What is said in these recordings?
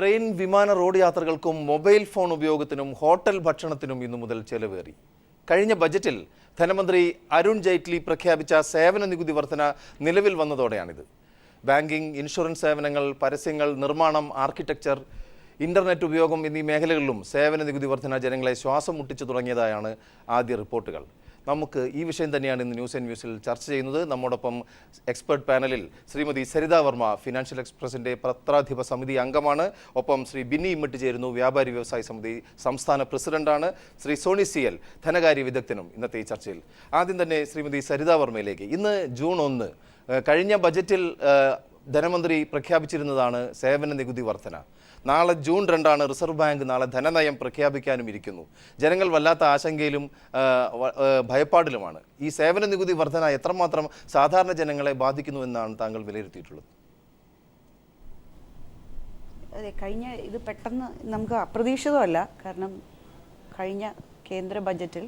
Train, വിമാന, road യാത്രകൾക്കും mobile phone ഉപയോഗത്തിനും hotel ഭക്ഷണത്തിനും ഇന്നു മുതൽ ചെലവേറി. കഴിഞ്ഞ ബജറ്റിൽ ധനമന്ത്രി അരുൺ ജെയ്റ്റ്ലി പ്രഖ്യാപിച്ച സേവന നികുതി വർധന നിലവിൽ വന്നതോടെയാണിത്. ബാങ്കിംഗ്, ഇൻഷുറൻസ് സേവനങ്ങൾ, പരസ്യങ്ങൾ, നിർമ്മാണം, ആർക്കിടെക്ചർ, ഇന്റർനെറ്റ് ഉപയോഗം എന്നീ മേഖലകളിലും സേവന നികുതി വർധന ജനങ്ങളെ ശ്വാസം മുട്ടിച്ചു തുടങ്ങിയതായാണ് ആദ്യ റിപ്പോർട്ടുകൾ. നമുക്ക് ഈ വിഷയം തന്നെയാണ് ഇന്ന് ന്യൂസ് ആൻഡ് വ്യൂസിൽ ചർച്ച ചെയ്യുന്നത്. നമ്മോടൊപ്പം എക്സ്പെർട്ട് പാനലിൽ ശ്രീമതി സരിത വർമ്മ, ഫിനാൻഷ്യൽ എക്സ്പ്രസിൻ്റെ പത്രാധിപ സമിതി അംഗമാണ്. ഒപ്പം ശ്രീ ബിന്നി ഇമ്മട്ട് ചേരുന്നു, വ്യാപാരി വ്യവസായ സമിതി സംസ്ഥാന പ്രസിഡന്റാണ്. ശ്രീ സോണി CL, ധനകാര്യ വിദഗ്ധനും ഇന്നത്തെ ഈ ചർച്ചയിൽ. ആദ്യം തന്നെ ശ്രീമതി സരിത വർമ്മയിലേക്ക്. ഇന്ന് ജൂൺ 1, കഴിഞ്ഞ ബജറ്റിൽ ധനമന്ത്രി പ്രഖ്യാപിച്ചിരുന്നതാണ് സേവന നികുതി വർധന. നാളെ ജൂൺ 2 റിസർവ് ബാങ്ക് നാളെ ധനനയം പ്രഖ്യാപിക്കാനും ഇരിക്കുന്നു. ജനങ്ങൾ വല്ലാത്ത ആശങ്കയിലും ഭയപ്പാടിലുമാണ്. ഈ സേവന നികുതി വർധന എത്രമാത്രം സാധാരണ ജനങ്ങളെ ബാധിക്കുന്നു എന്നാണ് താങ്കൾ വിലയിരുത്തിയിട്ടുള്ളത്? അതെ, ഇത് പെട്ടെന്ന് നമുക്ക് അപ്രതീക്ഷിതമല്ല. കാരണം കഴിഞ്ഞ കേന്ദ്ര ബജറ്റിൽ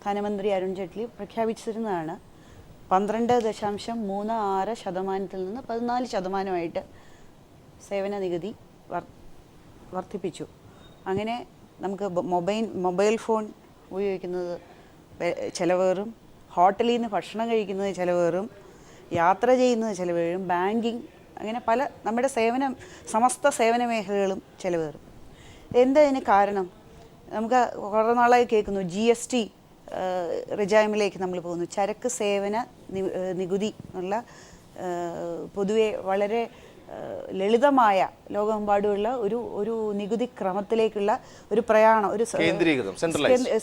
ധനമന്ത്രി അരുൺ ജെയ്റ്റ്ലി പ്രഖ്യാപിച്ചിരുന്നതാണ് 12.36% നിന്ന് 14% സേവന നികുതി വർദ്ധിപ്പിച്ചു. അങ്ങനെ നമുക്ക് മൊബൈൽ ഫോൺ ഉപയോഗിക്കുന്നത് ചിലവേറും, ഹോട്ടലിൽ നിന്ന് ഭക്ഷണം കഴിക്കുന്നത് ചിലവേറും, യാത്ര ചെയ്യുന്നത് ചിലവേറും, ബാങ്കിങ്, അങ്ങനെ പല നമ്മുടെ സമസ്ത സേവന മേഖലകളും ചിലവേറും. എന്താ ഇതിന് കാരണം? നമുക്ക് കുറേ നാളായി കേൾക്കുന്നു GST റിജൈമിലേക്ക് നമ്മൾ പോകുന്നു. ചരക്ക് സേവന നികുതി എന്നുള്ള പൊതുവെ വളരെ ലളിതമായ ലോകമെമ്പാടുമുള്ള ഒരു നികുതി ക്രമത്തിലേക്കുള്ള ഒരു പ്രയാണം, ഒരു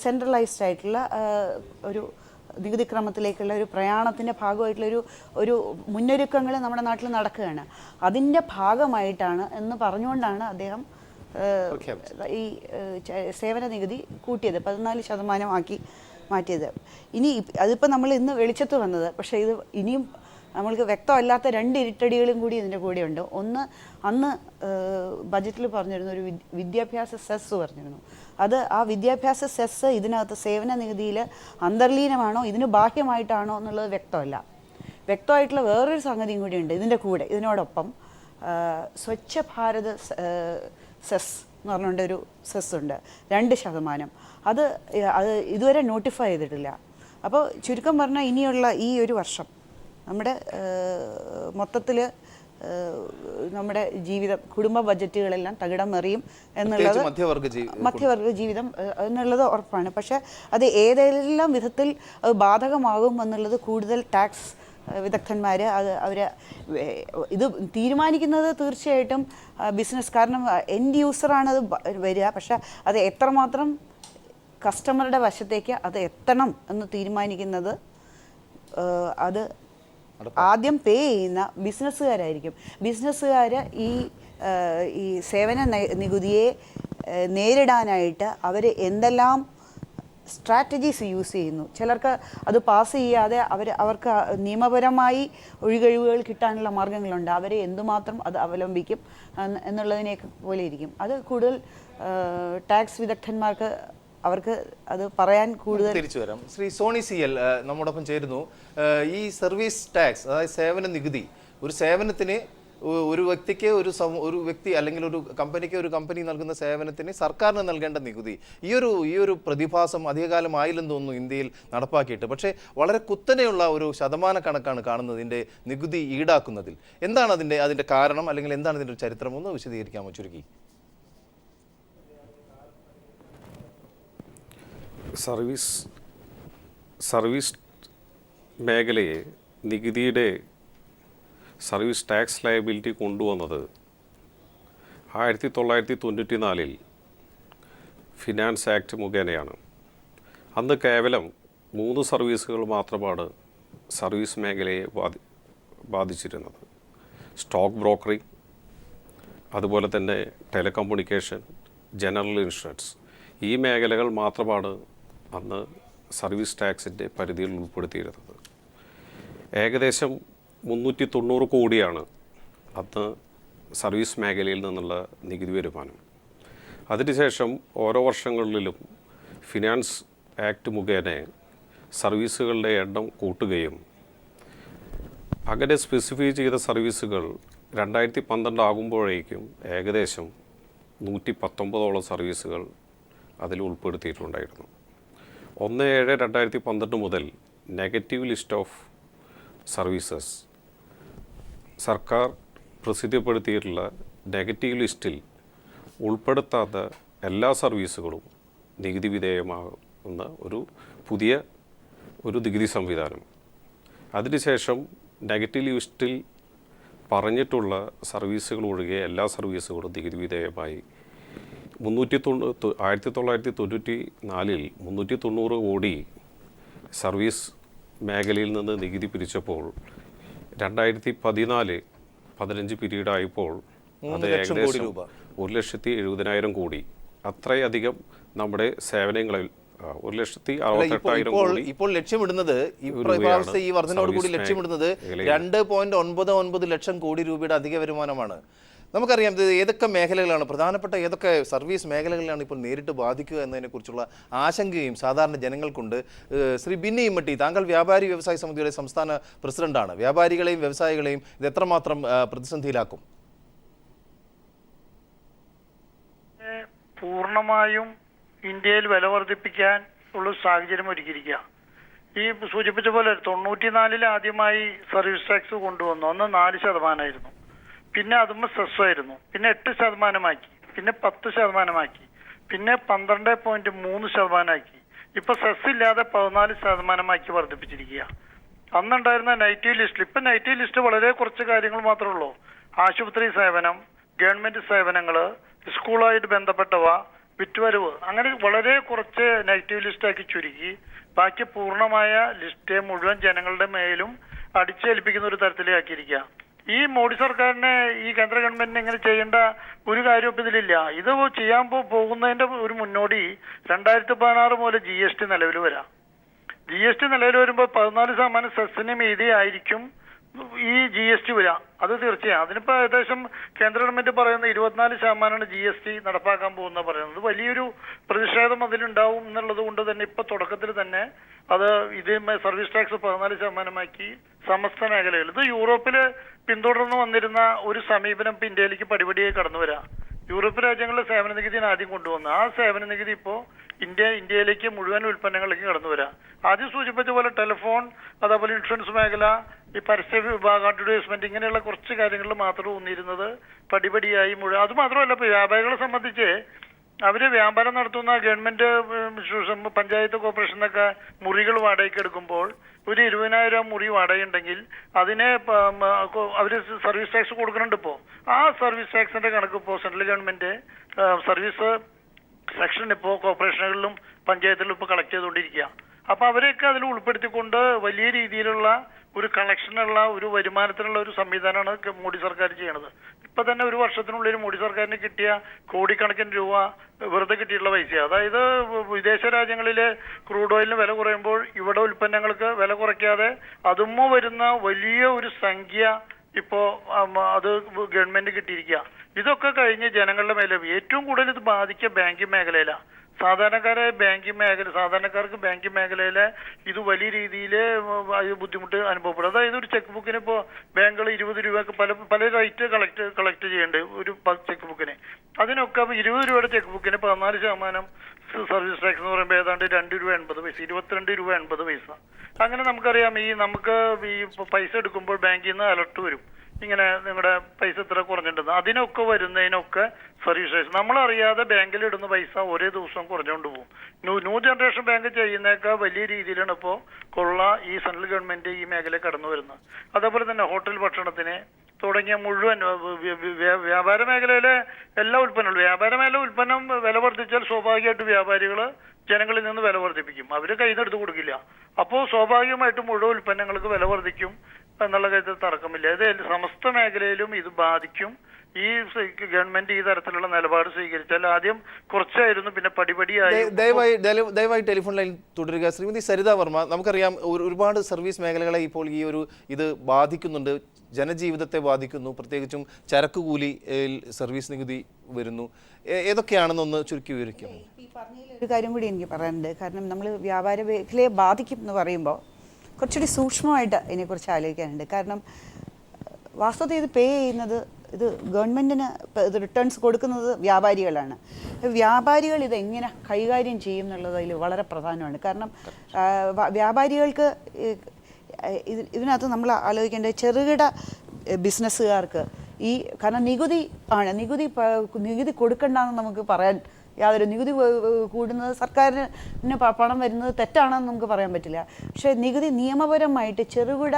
സെൻട്രലൈസ്ഡ് ആയിട്ടുള്ള ഒരു നികുതി ക്രമത്തിലേക്കുള്ള ഒരു പ്രയാണത്തിൻ്റെ ഭാഗമായിട്ടുള്ള ഒരു മുന്നൊരുക്കങ്ങൾ നമ്മുടെ നാട്ടിൽ നടക്കുകയാണ്. അതിൻ്റെ ഭാഗമായിട്ടാണ് എന്ന് പറഞ്ഞുകൊണ്ടാണ് അദ്ദേഹം ഈ സേവന നികുതി കൂട്ടിയത്, 14% മാറ്റിയത്. ഇനി അതിപ്പോൾ നമ്മൾ ഇന്ന് വെളിച്ചത്ത് വന്നത്, പക്ഷേ ഇത് ഇനിയും നമ്മൾക്ക് വ്യക്തമല്ലാത്ത 2 ഇരുട്ടടികളും കൂടി ഇതിൻ്റെ കൂടെയുണ്ട്. ഒന്ന്, അന്ന് ബജറ്റിൽ പറഞ്ഞിരുന്നു ഒരു വിദ്യാഭ്യാസ സെസ് പറഞ്ഞിരുന്നു. ആ വിദ്യാഭ്യാസ സെസ് ഇതിനകത്ത് സേവന നികുതിയിൽ അന്തർലീനമാണോ, ഇതിന് ബാഹ്യമായിട്ടാണോ എന്നുള്ളത് വ്യക്തമല്ല. വ്യക്തമായിട്ടുള്ള വേറൊരു സംഗതിയും കൂടിയുണ്ട് ഇതിനോടൊപ്പം. സ്വച്ഛ ഭാരത് സെസ് എന്ന് പറഞ്ഞുകൊണ്ടൊരു സെസ് ഉണ്ട്, 2%. അത് ഇതുവരെ നോട്ടിഫൈ ചെയ്തിട്ടില്ല. അപ്പോൾ ചുരുക്കം പറഞ്ഞാൽ ഇനിയുള്ള ഈ ഒരു വർഷം നമ്മുടെ മൊത്തത്തിൽ നമ്മുടെ ജീവിതം, കുടുംബ ബജറ്റുകളെല്ലാം തകിടം മറിയും എന്നുള്ളത്, മധ്യവർഗ ജീവിതം എന്നുള്ളത് ഉറപ്പാണ്. പക്ഷേ അത് ഏതെല്ലാം വിധത്തിൽ അത് ബാധകമാകും എന്നുള്ളത് കൂടുതൽ ടാക്സ് വിദഗ്ധന്മാർ അവർ ഇത് തീരുമാനിക്കുന്നത് തീർച്ചയായിട്ടും ബിസിനസ്, കാരണം എൻഡ് യൂസറാണ് അത് വരിക. പക്ഷേ അത് എത്രമാത്രം കസ്റ്റമറുടെ വശത്തേക്ക് അത് എത്തണം എന്ന് തീരുമാനിക്കുന്നത് അത് ആദ്യം പേ ചെയ്യുന്ന ബിസിനസ്സുകാരായിരിക്കും. ബിസിനസ്സുകാർ ഈ സേവന നികുതിയെ നേരിടാനായിട്ട് അവർ എന്തെല്ലാം സ്ട്രാറ്റജീസ് യൂസ് ചെയ്യുന്നു. ചിലർക്ക് അത് പാസ് ചെയ്യാതെ അവർക്ക് നിയമപരമായി ഒഴികഴിവുകൾ കിട്ടാനുള്ള മാർഗങ്ങളുണ്ട്. അവരെ എന്തുമാത്രം അത് അവലംബിക്കും എന്നുള്ളതിനെയൊക്കെ പോലെ ഇരിക്കും. അത് കൂടുതൽ ടാക്സ് വിദഗ്ധന്മാർക്ക് അവർക്ക് അത് പറയാൻ കൂടുതൽ. തിരിച്ചു വരാം. ശ്രീ സോണി CL നമ്മോടൊപ്പം ചേരുന്നു. ഈ സർവീസ് ടാക്സ്, അതായത് സേവന നികുതി, ഒരു സേവനത്തിന് ഒരു വ്യക്തിക്ക് ഒരു വ്യക്തി അല്ലെങ്കിൽ ഒരു കമ്പനി നൽകുന്ന സേവനത്തിന് സർക്കാരിന് നൽകേണ്ട നികുതി, ഈ ഒരു പ്രതിഭാസം അധികകാലമായില്ലെന്ന് തോന്നുന്നു ഇന്ത്യയിൽ നടപ്പാക്കിയിട്ട്. പക്ഷേ വളരെ കുത്തനെയുള്ള ഒരു ശതമാന കണക്കാണ് കാണുന്നത് ഇതിൻ്റെ നികുതി ഈടാക്കുന്നതിൽ. എന്താണ് അതിൻ്റെ കാരണം, അല്ലെങ്കിൽ എന്താണ് ഇതിൻ്റെ ഒരു ചരിത്രം? ഒന്ന് വിശദീകരിക്കാമോ ചുരുക്കി? സർവീസ് മേഖലയെ നികുതിയുടെ സർവീസ് ടാക്സ് ലയബിലിറ്റി കൊണ്ടുവന്നത് 1994 ഫിനാൻസ് ആക്ട് മുഖേനയാണ്. അന്ന് കേവലം 3 സർവീസുകൾ മാത്രമാണ് സർവീസ് മേഖലയെ ബാധിച്ചിരുന്നത്. സ്റ്റോക്ക് ബ്രോക്കറിംഗ്, അതുപോലെ തന്നെ ടെലികമ്മ്യൂണിക്കേഷൻ, ജനറൽ ഇൻഷുറൻസ്. ഈ മേഖലകൾ മാത്രമാണ് അന്ന് സർവീസ് ടാക്സിൻ്റെ പരിധിയിൽ ഉൾപ്പെടുത്തിയിരുന്നത്. ഏകദേശം 390 കോടിയാണ് അന്ന് സർവീസ് മേഖലയിൽ നിന്നുള്ള നികുതി വരുമാനം. അതിനുശേഷം ഓരോ വർഷങ്ങളിലും ഫിനാൻസ് ആക്ട് മുഖേന സർവീസുകളുടെ എണ്ണം കൂട്ടുകയും അങ്ങനെ സ്പെസിഫൈ ചെയ്ത സർവീസുകൾ 2012 ആകുമ്പോഴേക്കും ഏകദേശം 119ഓളം സർവീസുകൾ അതിൽ ഉൾപ്പെടുത്തിയിട്ടുണ്ടായിരുന്നു. 1/7/2012 മുതൽ നെഗറ്റീവ് ലിസ്റ്റ് ഓഫ് സർവീസസ് സർക്കാർ പ്രസിദ്ധപ്പെടുത്തിയിട്ടുള്ള നെഗറ്റീവ് ലിസ്റ്റിൽ ഉൾപ്പെടുത്താത്ത എല്ലാ സർവീസുകളും നികുതി വിധേയമാകുന്ന പുതിയ നികുതി സംവിധാനം. അതിനുശേഷം നെഗറ്റീവ് ലിസ്റ്റിൽ പറഞ്ഞിട്ടുള്ള സർവീസുകൾ ഒഴികെ എല്ലാ സർവീസുകളും നികുതി വിധേയമായി 1994 390 കോടി സർവീസ് മേഖലയിൽ നിന്ന് നികുതി പിരിച്ചപ്പോൾ 2014-15 പീരീഡായപ്പോൾ അത് ഏകദേശം 1,70,000 കോടി. അത്രയധികം നമ്മുടെ സേവനങ്ങളിൽ 1,68,000 കോടി. ഇപ്പോൾ ലക്ഷ്യമിടുന്നത് ഇപ്രാവശ്യത്തെ ഈ വർധനയോടുകൂടി ലക്ഷ്യമിടുന്നത് 2.99 ലക്ഷം കോടി രൂപയുടെ അധിക വരുമാനമാണ്. നമുക്കറിയാം ഇത് ഏതൊക്കെ മേഖലകളാണ്, പ്രധാനപ്പെട്ട ഏതൊക്കെ സർവീസ് മേഖലകളിലാണ് ഇപ്പോൾ നേരിട്ട് ബാധിക്കുക എന്നതിനെക്കുറിച്ചുള്ള ആശങ്കയും സാധാരണ ജനങ്ങൾക്കുണ്ട്. ശ്രീ ബിന്നി ഇമ്മട്ടി, താങ്കൾ വ്യാപാരി വ്യവസായ സമിതിയുടെ സംസ്ഥാന പ്രസിഡന്റാണ്. വ്യാപാരികളെയും വ്യവസായികളെയും ഇത് എത്രമാത്രം പ്രതിസന്ധിയിലാക്കും? പൂർണ്ണമായും ഇന്ത്യയിൽ വില വർദ്ധിപ്പിക്കാൻ ഉള്ള സാഹചര്യം ഒരുക്കിയിരിക്കുക. ഈ സൂചിപ്പിച്ച പോലെ 94 ആദ്യമായി സർവീസ് ടാക്സ് കൊണ്ടുവന്നു. അന്ന് 4%, പിന്നെ അതുമ്പോൾ സെസ്സായിരുന്നു, പിന്നെ 8%, പിന്നെ 10%, പിന്നെ 12.3%, ഇപ്പൊ സെസ് ഇല്ലാതെ 14% വർദ്ധിപ്പിച്ചിരിക്കുക. അന്നുണ്ടായിരുന്ന നെഗറ്റീവ് ലിസ്റ്റിൽ ഇപ്പൊ നെഗറ്റീവ് ലിസ്റ്റ് വളരെ കുറച്ച് കാര്യങ്ങൾ മാത്രമേ ഉള്ളൂ. ആശുപത്രി സേവനം, ഗവൺമെന്റ് സേവനങ്ങള്, സ്കൂളുമായിട്ട് ബന്ധപ്പെട്ടവ, വിറ്റുവരവ്, അങ്ങനെ വളരെ കുറച്ച് നെഗറ്റീവ് ലിസ്റ്റാക്കി ചുരുക്കി ബാക്കി പൂർണ്ണമായ ലിസ്റ്റ് മുഴുവൻ ജനങ്ങളുടെ മേലും അടിച്ചേൽപ്പിക്കുന്ന ഒരു തരത്തിലാക്കിയിരിക്കുക. ഈ മോഡി സർക്കാരിനെ, ഈ കേന്ദ്ര ഗവൺമെന്റിന് ഇങ്ങനെ ചെയ്യേണ്ട ഒരു കാര്യവും ഇപ്പം ഇതിലില്ല. ഇത് ചെയ്യാൻ പോകുന്നതിന്റെ ഒരു മുന്നോടി 2016 മുതൽ GST നിലവിൽ വരാം. GST നിലവിൽ വരുമ്പോൾ 14% സെസ്സിന് മീതി ആയിരിക്കും ഈ GST വരാം. അത് തീർച്ചയായും. അതിനിപ്പോൾ ഏകദേശം കേന്ദ്ര ഗവൺമെന്റ് പറയുന്ന 24% GST നടപ്പാക്കാൻ പോകുന്ന പറയുന്നത്. വലിയൊരു പ്രതിഷേധം അതിലുണ്ടാവും എന്നുള്ളത് കൊണ്ട് തന്നെ ഇപ്പൊ തുടക്കത്തിൽ തന്നെ അത് സർവീസ് ടാക്സ് 14% സമസ്ത മേഖലകൾ. ഇത് യൂറോപ്പില് പിന്തുടർന്ന് വന്നിരുന്ന ഒരു സമീപനം ഇപ്പൊ ഇന്ത്യയിലേക്ക് പടിപടിയായി കടന്നു വരാം. യൂറോപ്പ് രാജ്യങ്ങളിലെ സേവന നികുതിയാണ് ആദ്യം കൊണ്ടുവന്നത്. ആ സേവന നികുതി ഇപ്പോൾ ഇന്ത്യയിലേക്ക് മുഴുവൻ ഉൽപ്പന്നങ്ങളിലേക്ക് കടന്നു വരാം. ആദ്യം സൂചിപ്പിച്ച പോലെ ടെലിഫോൺ, അതേപോലെ ഇൻഷുറൻസ് മേഖല, ഈ പരസ്യ വിഭാഗം, അഡ്വർടൈസ്മെന്റ്, ഇങ്ങനെയുള്ള കുറച്ച് കാര്യങ്ങളിൽ മാത്രം ഊന്നിരുന്നത് പടിപടിയായി മുഴുവൻ. അത് മാത്രമല്ല, ഇപ്പൊ വ്യാപാരികളെ സംബന്ധിച്ച് അവര് വ്യാപാരം നടത്തുന്ന ഗവൺമെന്റ് പഞ്ചായത്ത് കോർപ്പറേഷനൊക്കെ മുറികൾ വാടകയ്ക്ക് എടുക്കുമ്പോൾ ഒരു 20,000 മുറി വാടകയുണ്ടെങ്കിൽ അതിനെ അവര് സർവീസ് ടാക്സ് കൊടുക്കുന്നുണ്ട്. ഇപ്പോ ആ സർവീസ് ടാക്സിന്റെ കണക്ക് ഇപ്പോൾ സെൻട്രൽ ഗവൺമെന്റ് സർവീസ് സെക്ഷൻ ഇപ്പോൾ കോർപ്പറേഷനുകളിലും പഞ്ചായത്തിലും ഇപ്പോൾ കളക്ട് ചെയ്തുകൊണ്ടിരിക്കുക. അപ്പൊ അവരെയൊക്കെ അതിൽ ഉൾപ്പെടുത്തിക്കൊണ്ട് വലിയ രീതിയിലുള്ള ഒരു കളക്ഷനുള്ള ഒരു വരുമാനത്തിനുള്ള ഒരു സംവിധാനമാണ് മോഡി സർക്കാർ ചെയ്യണത്. ഇപ്പൊ തന്നെ ഒരു വർഷത്തിനുള്ളിൽ മോഡി സർക്കാരിന് കിട്ടിയ കോടിക്കണക്കിന് രൂപ വെറുതെ കിട്ടിയിട്ടുള്ള പൈസ. അതായത് വിദേശ രാജ്യങ്ങളിലെ ക്രൂഡ് ഓയിലിന് വില കുറയുമ്പോൾ ഇവിടെ ഉൽപ്പന്നങ്ങൾക്ക് വില കുറയ്ക്കാതെ അതുമ്മ വരുന്ന വലിയ ഒരു സംഖ്യ ഇപ്പോ അത് ഗവൺമെന്റ് കിട്ടിയിരിക്കുക. ഇതൊക്കെ കഴിഞ്ഞ് ജനങ്ങളുടെ മേലെ ഏറ്റവും കൂടുതൽ ഇത് ബാധിക്കുക ബാങ്കിങ് മേഖലയിലാണ്. സാധാരണക്കാർക്ക് ബാങ്കിങ് മേഖലയിലെ ഇത് വലിയ രീതിയിൽ ബുദ്ധിമുട്ട് അനുഭവപ്പെടും. അതായത് ഒരു ചെക്ക് ബുക്കിന് ഇപ്പോൾ ബാങ്കുകൾ 20 രൂപക്ക് പല റേറ്റ് കളക്ട് ചെയ്യേണ്ടത് ഒരു ചെക്ക് ബുക്കിന്. അതിനൊക്കെ 20 രൂപയുടെ ചെക്ക് ബുക്കിന് 14% സർവീസ് ടാക്സ് എന്ന് പറയുമ്പോൾ ഏതാണ്ട് 2 രൂപ 80 പൈസ, 22 രൂപ 80 പൈസ. അങ്ങനെ നമുക്കറിയാം, നമുക്ക് ഈ പൈസ എടുക്കുമ്പോൾ ബാങ്കിൽ നിന്ന് അലർട്ട് വരും, ഇങ്ങനെ നിങ്ങളുടെ പൈസ ഇത്ര കുറഞ്ഞിട്ടുണ്ടെന്ന്. അതിനൊക്കെ വരുന്നതിനൊക്കെ സർവീസ് ടാക്സ് നമ്മളറിയാതെ ബാങ്കിൽ ഇടുന്ന പൈസ ഒരേ ദിവസം കുറഞ്ഞുകൊണ്ട് പോകും. ന്യൂ ജനറേഷൻ ബാങ്ക് ചെയ്യുന്നതൊക്കെ വലിയ രീതിയിലാണ് ഇപ്പോൾ കൊള്ള ഈ സെൻട്രൽ ഗവൺമെന്റ് ഈ മേഖല കടന്നു വരുന്നത്. അതേപോലെ തന്നെ ഹോട്ടൽ ഭക്ഷണത്തിന് തുടങ്ങിയ മുഴുവൻ വ്യാപാര മേഖലയിലെ എല്ലാ ഉൽപ്പന്നങ്ങളും, വ്യാപാര മേഖല ഉൽപ്പന്നം വില വർദ്ധിച്ചാൽ സ്വാഭാവികമായിട്ട് വ്യാപാരികൾ ജനങ്ങളിൽ നിന്ന് വില വർദ്ധിപ്പിക്കും. അവര് കയ്യിൽ നിന്ന് എടുത്ത് കൊടുക്കില്ല. അപ്പോൾ സ്വാഭാവികമായിട്ടും മുഴുവൻ ഉൽപ്പന്നങ്ങൾക്ക് വില വർദ്ധിക്കും എന്നുള്ള കാര്യത്തിൽ തർക്കമില്ല. ഇത് സമസ്ത മേഖലയിലും ഇത് ബാധിക്കും. ഈ ഗവൺമെന്റ് ഈ തരത്തിലുള്ള നിലപാട് സ്വീകരിച്ചാൽ ആദ്യം കുറച്ചായിരുന്നു, പിന്നെ പടിപടിയായി. ദയവായി ടെലിഫോൺ ലൈൻ തുടരുക. ശ്രീമതി സരിത വർമ്മ, നമുക്കറിയാം ഒരുപാട് സർവീസ് മേഖലകളെ ഇപ്പോൾ ഈ ഒരു ഇത് ബാധിക്കുന്നുണ്ട്, ജനജീവിതത്തെ ബാധിക്കുന്നു. പ്രത്യേകിച്ചും ചരക്ക് കൂലി സർവീസ് നികുതി വരുന്നു. ഏതൊക്കെയാണെന്നൊന്ന് ചുരുക്കി വിവരിക്കും. ഈ പറഞ്ഞതിൽ ഒരു കാര്യം കൂടി എനിക്ക് പറയാനുണ്ട്. കാരണം നമ്മൾ വ്യാപാര മേഖലയെ ബാധിക്കും എന്ന് പറയുമ്പോൾ കുറച്ചുകൂടി സൂക്ഷ്മമായിട്ട് ഇതിനെക്കുറിച്ച് ആലോചിക്കാനുണ്ട്. കാരണം വാസ്തവത്തിൽ ഇത് പേ ചെയ്യുന്നത് ഇത് ഗവൺമെൻറ്റിന് ഇത് റിട്ടേൺസ് കൊടുക്കുന്നത് വ്യാപാരികളാണ്. വ്യാപാരികൾ ഇതെങ്ങനെ കൈകാര്യം ചെയ്യും എന്നുള്ളത് അതിൽ വളരെ പ്രധാനമാണ്. കാരണം വ്യാപാരികൾക്ക് ഇതിനകത്ത് നമ്മൾ ആലോചിക്കേണ്ടത് ചെറുകിട ബിസിനസ്സുകാർക്ക് കാരണം നികുതി കൊടുക്കണ്ടെന്ന് നമുക്ക് പറയാൻ യാതൊരു നികുതി കൂടുന്നത് സർക്കാരിന് പണം വരുന്നത് തെറ്റാണെന്ന് നമുക്ക് പറയാൻ പറ്റില്ല. പക്ഷേ നികുതി നിയമപരമായിട്ട് ചെറുകിട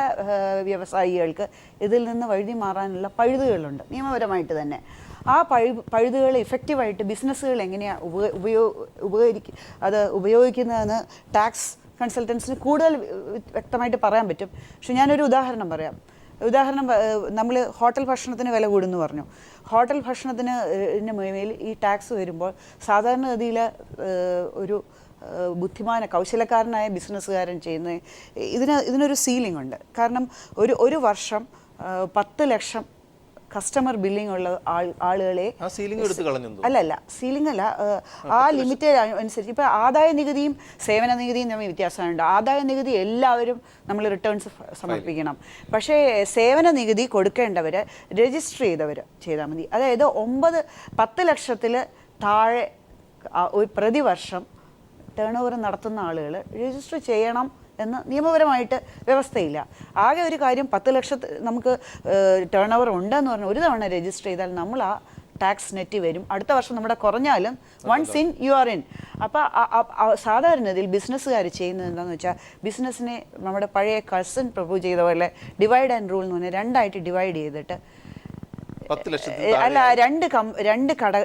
വ്യവസായികൾക്ക് ഇതിൽ നിന്ന് വഴുതി മാറാനുള്ള പഴുതുകളുണ്ട് നിയമപരമായിട്ട് തന്നെ. ആ പഴുതുകൾ ഇഫക്റ്റീവായിട്ട് ബിസിനസ്സുകൾ എങ്ങനെയാണ് ഉപയോഗിക്കുന്നതെന്ന് ടാക്സ് കൺസൾട്ടൻസിന് കൂടുതൽ വ്യക്തമായിട്ട് പറയാൻ പറ്റും. പക്ഷെ ഞാനൊരു ഉദാഹരണം പറയാം. നമ്മൾ ഹോട്ടൽ ഭക്ഷണത്തിന് വില കൂടുന്നു പറഞ്ഞു. ഹോട്ടൽ ഭക്ഷണത്തിന് മേൽ ഈ ടാക്സ് വരുമ്പോൾ സാധാരണഗതിയിൽ ഒരു കൗശലക്കാരനായ ബിസിനസ്സുകാരൻ ചെയ്യുന്ന ഇതിനൊരു സീലിംഗ് ഉണ്ട്. കാരണം ഒരു വർഷം 10 ലക്ഷം കസ്റ്റമർ ബില്ലിംഗ് ഉള്ള ആളുകളെ അല്ല സീലിംഗ് അല്ല, ആ ലിമിറ്റ് അനുസരിച്ച് ഇപ്പോൾ ആദായ നികുതിയും സേവന നികുതിയും തമ്മിൽ വ്യത്യാസമുണ്ട്. ആദായ നികുതി എല്ലാവരും നമ്മൾ റിട്ടേൺസ് സമർപ്പിക്കണം. പക്ഷേ സേവന നികുതി കൊടുക്കേണ്ടവർ രജിസ്റ്റർ ചെയ്താൽ മതി. അതായത് 10 ലക്ഷത്തിൽ താഴെ പ്രതിവർഷം ടേൺ ഓവർ നടത്തുന്ന ആളുകൾ രജിസ്റ്റർ ചെയ്യണം എന്ന് നിയമപരമായിട്ട് വ്യവസ്ഥയില്ല. ആകെ ഒരു കാര്യം 10 ലക്ഷത്തിൽ നമുക്ക് ടേൺ ഓവർ ഉണ്ടെന്ന് പറഞ്ഞാൽ ഒരു തവണ രജിസ്റ്റർ ചെയ്താൽ നമ്മൾ ആ ടാക്സ് നെറ്റ് വരും. അടുത്ത വർഷം നമ്മുടെ കുറഞ്ഞാലും once in you are in. അപ്പോൾ സാധാരണയിൽ ബിസിനസ്സുകാർ ചെയ്യുന്നത് എന്താണെന്ന് വെച്ചാൽ ബിസിനസ്സിനെ നമ്മുടെ പഴയ കഴ്സൺ പ്രൊപ്പോസ് ചെയ്ത പോലെ ഡിവൈഡ് ആൻഡ് റൂൾ എന്ന് പറഞ്ഞാൽ 2ആയിട്ട് ഡിവൈഡ് ചെയ്തിട്ട്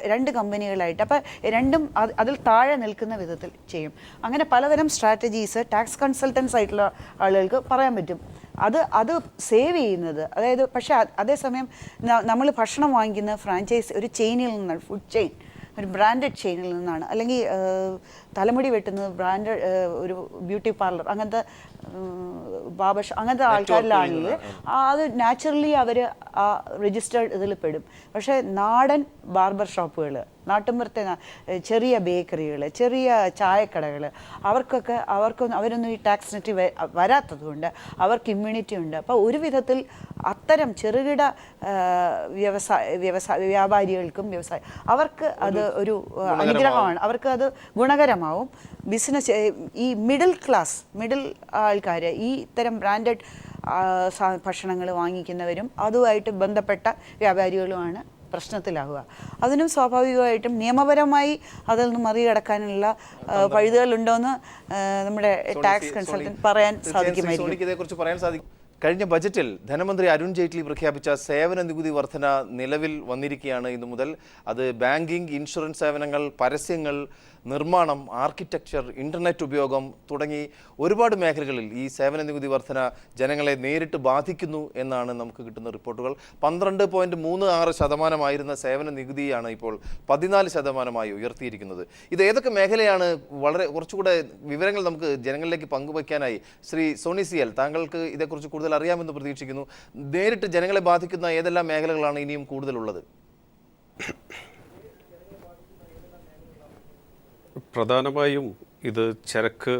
രണ്ട് കമ്പനികളായിട്ട് അപ്പം രണ്ടും അതിൽ താഴെ നിൽക്കുന്ന വിധത്തിൽ ചെയ്യും. അങ്ങനെ പലതരം സ്ട്രാറ്റജീസ് ടാക്സ് കൺസൾട്ടൻസ് ആയിട്ടുള്ള ആളുകൾക്ക് പറയാൻ പറ്റും. അത് സേവ് ചെയ്യുന്നത് അതായത് പക്ഷേ അതേസമയം നമ്മൾ ഭക്ഷണം വാങ്ങിക്കുന്ന ഫ്രാഞ്ചൈസി ഒരു ചെയിനിൽ നിന്നാണ്, ഫുഡ് ചെയിൻ ഒരു ബ്രാൻഡഡ് ചെയിനിൽ നിന്നാണ്, അല്ലെങ്കിൽ തലമുടി വെട്ടുന്നത് ബ്രാൻഡഡ് ഒരു ബ്യൂട്ടി പാർലർ അങ്ങനത്തെ അങ്ങനത്തെ ആൾക്കാരിലാണെങ്കിൽ അത് നാച്ചുറലി അവർ ആ രജിസ്റ്റേർഡ് ഇതിൽ പെടും. പക്ഷേ നാടൻ ബാർബർ ഷോപ്പുകൾ, നാട്ടുമ്പുറത്തെ ചെറിയ ബേക്കറികൾ, ചെറിയ ചായക്കടകൾ അവരൊന്നും ഈ ടാക്സ് നെറ്റ് വരാത്തത് കൊണ്ട് അവർക്ക് ഇമ്മ്യൂണിറ്റി ഉണ്ട്. അപ്പോൾ ഒരു വിധത്തിൽ അത്തരം ചെറുകിട വ്യാപാരികൾക്കും അവർക്ക് അത് ഒരു അനുഗ്രഹമാണ്, അവർക്ക് അത് ഗുണകരമാവും. ബിസിനസ് ഈ മിഡിൽ ആൾക്കാർ ഈ ഇത്തരം ബ്രാൻഡഡ് ഭക്ഷണങ്ങൾ വാങ്ങിക്കുന്നവരും അതുമായിട്ട് ബന്ധപ്പെട്ട വ്യാപാരികളുമാണ് പ്രശ്നത്തിലാവുക. അതിനും സ്വാഭാവികമായിട്ടും നിയമപരമായി അതിൽ നിന്ന് മറികടക്കാനുള്ള പഴുതുകളുണ്ടോയെന്ന് നമ്മുടെ ടാക്സ് കൺസൾട്ടന്റ് പറയാൻ സാധിക്കുമായിരിക്കും. കഴിഞ്ഞ ബജറ്റിൽ ധനമന്ത്രി അരുൺ ജെയ്റ്റ്ലി പ്രഖ്യാപിച്ച സേവന നികുതി വർധന നിലവിൽ വന്നിരിക്കുകയാണ് ഇന്നു മുതൽ. അത് ബാങ്കിംഗ്, ഇൻഷുറൻസ് സേവനങ്ങൾ, പരസ്യങ്ങൾ, നിർമ്മാണം, ആർക്കിടെക്ചർ, ഇൻ്റർനെറ്റ് ഉപയോഗം തുടങ്ങി ഒരുപാട് മേഖലകളിൽ ഈ സേവന നികുതി വർധന ജനങ്ങളെ നേരിട്ട് ബാധിക്കുന്നു എന്നാണ് നമുക്ക് കിട്ടുന്ന റിപ്പോർട്ടുകൾ. 12.36% സേവന നികുതിയാണ് ഇപ്പോൾ 14% ഉയർത്തിയിരിക്കുന്നത്. ഇത് ഏതൊക്കെ മേഖലയാണ്? കുറച്ചുകൂടെ വിവരങ്ങൾ നമുക്ക് ജനങ്ങളിലേക്ക് പങ്കുവയ്ക്കാനായി ശ്രീ സോണി സിയൽ, താങ്കൾക്ക് ഇതേക്കുറിച്ച് കൂടുതൽ അറിയാമെന്ന് പ്രതീക്ഷിക്കുന്നു. നേരിട്ട് ജനങ്ങളെ ബാധിക്കുന്ന ഏതെല്ലാം മേഖലകളാണ് ഇനിയും കൂടുതലുള്ളത്? പ്രധാനമായും ഇത് ചരക്ക്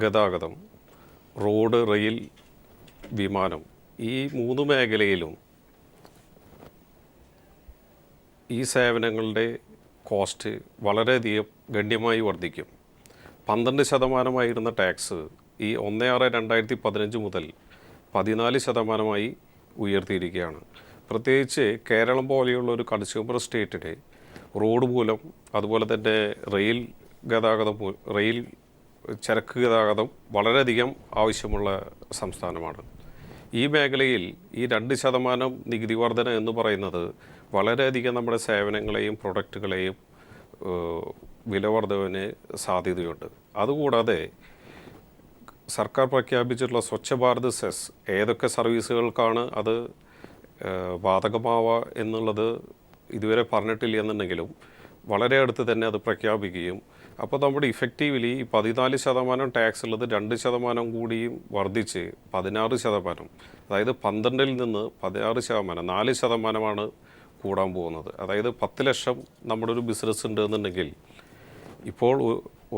ഗതാഗതം, റോഡ്, റെയിൽ, വിമാനം, ഈ 3 മേഖലയിലും ഈ സേവനങ്ങളുടെ കോസ്റ്റ് വളരെയധികം ഗണ്യമായി വർദ്ധിക്കും. 12% ടാക്സ് ഈ 1/6/2015 മുതൽ 14% ഉയർത്തിയിരിക്കുകയാണ്. പ്രത്യേകിച്ച് കേരളം പോലെയുള്ള ഒരു കൺസ്യൂമർ സ്റ്റേറ്റിന് റോഡ് മൂലം, അതുപോലെ തന്നെ റെയിൽ ചരക്ക് ഗതാഗതം വളരെയധികം ആവശ്യമുള്ള സംസ്ഥാനമാണ്. ഈ മേഖലയിൽ ഈ 2% നികുതി വർധന എന്ന് പറയുന്നത് വളരെയധികം നമ്മുടെ സേവനങ്ങളെയും പ്രൊഡക്റ്റുകളെയും വില വർധനവിന് സാധ്യതയുണ്ട്. അതുകൂടാതെ സർക്കാർ പ്രഖ്യാപിച്ചിട്ടുള്ള സ്വച്ഛ ഭാരത് സെസ് ഏതൊക്കെ സർവീസുകൾക്കാണ് അത് ബാധകമാവുക എന്നുള്ളത് ഇതുവരെ പറഞ്ഞിട്ടില്ല എന്നുണ്ടെങ്കിലും വളരെ അടുത്ത് തന്നെ അത് പ്രഖ്യാപിക്കുകയും, അപ്പോൾ നമ്മുടെ ഇഫക്റ്റീവ്ലി 14% ടാക്സ് ഉള്ളത് 2% കൂടിയും വർദ്ധിച്ച് 16%, അതായത് 12-ൽ നിന്ന് 16%, 4% കൂടാൻ പോകുന്നത്. അതായത് 10 ലക്ഷം നമ്മുടെ ഒരു ബിസിനസ് ഉണ്ട് എന്നുണ്ടെങ്കിൽ ഇപ്പോൾ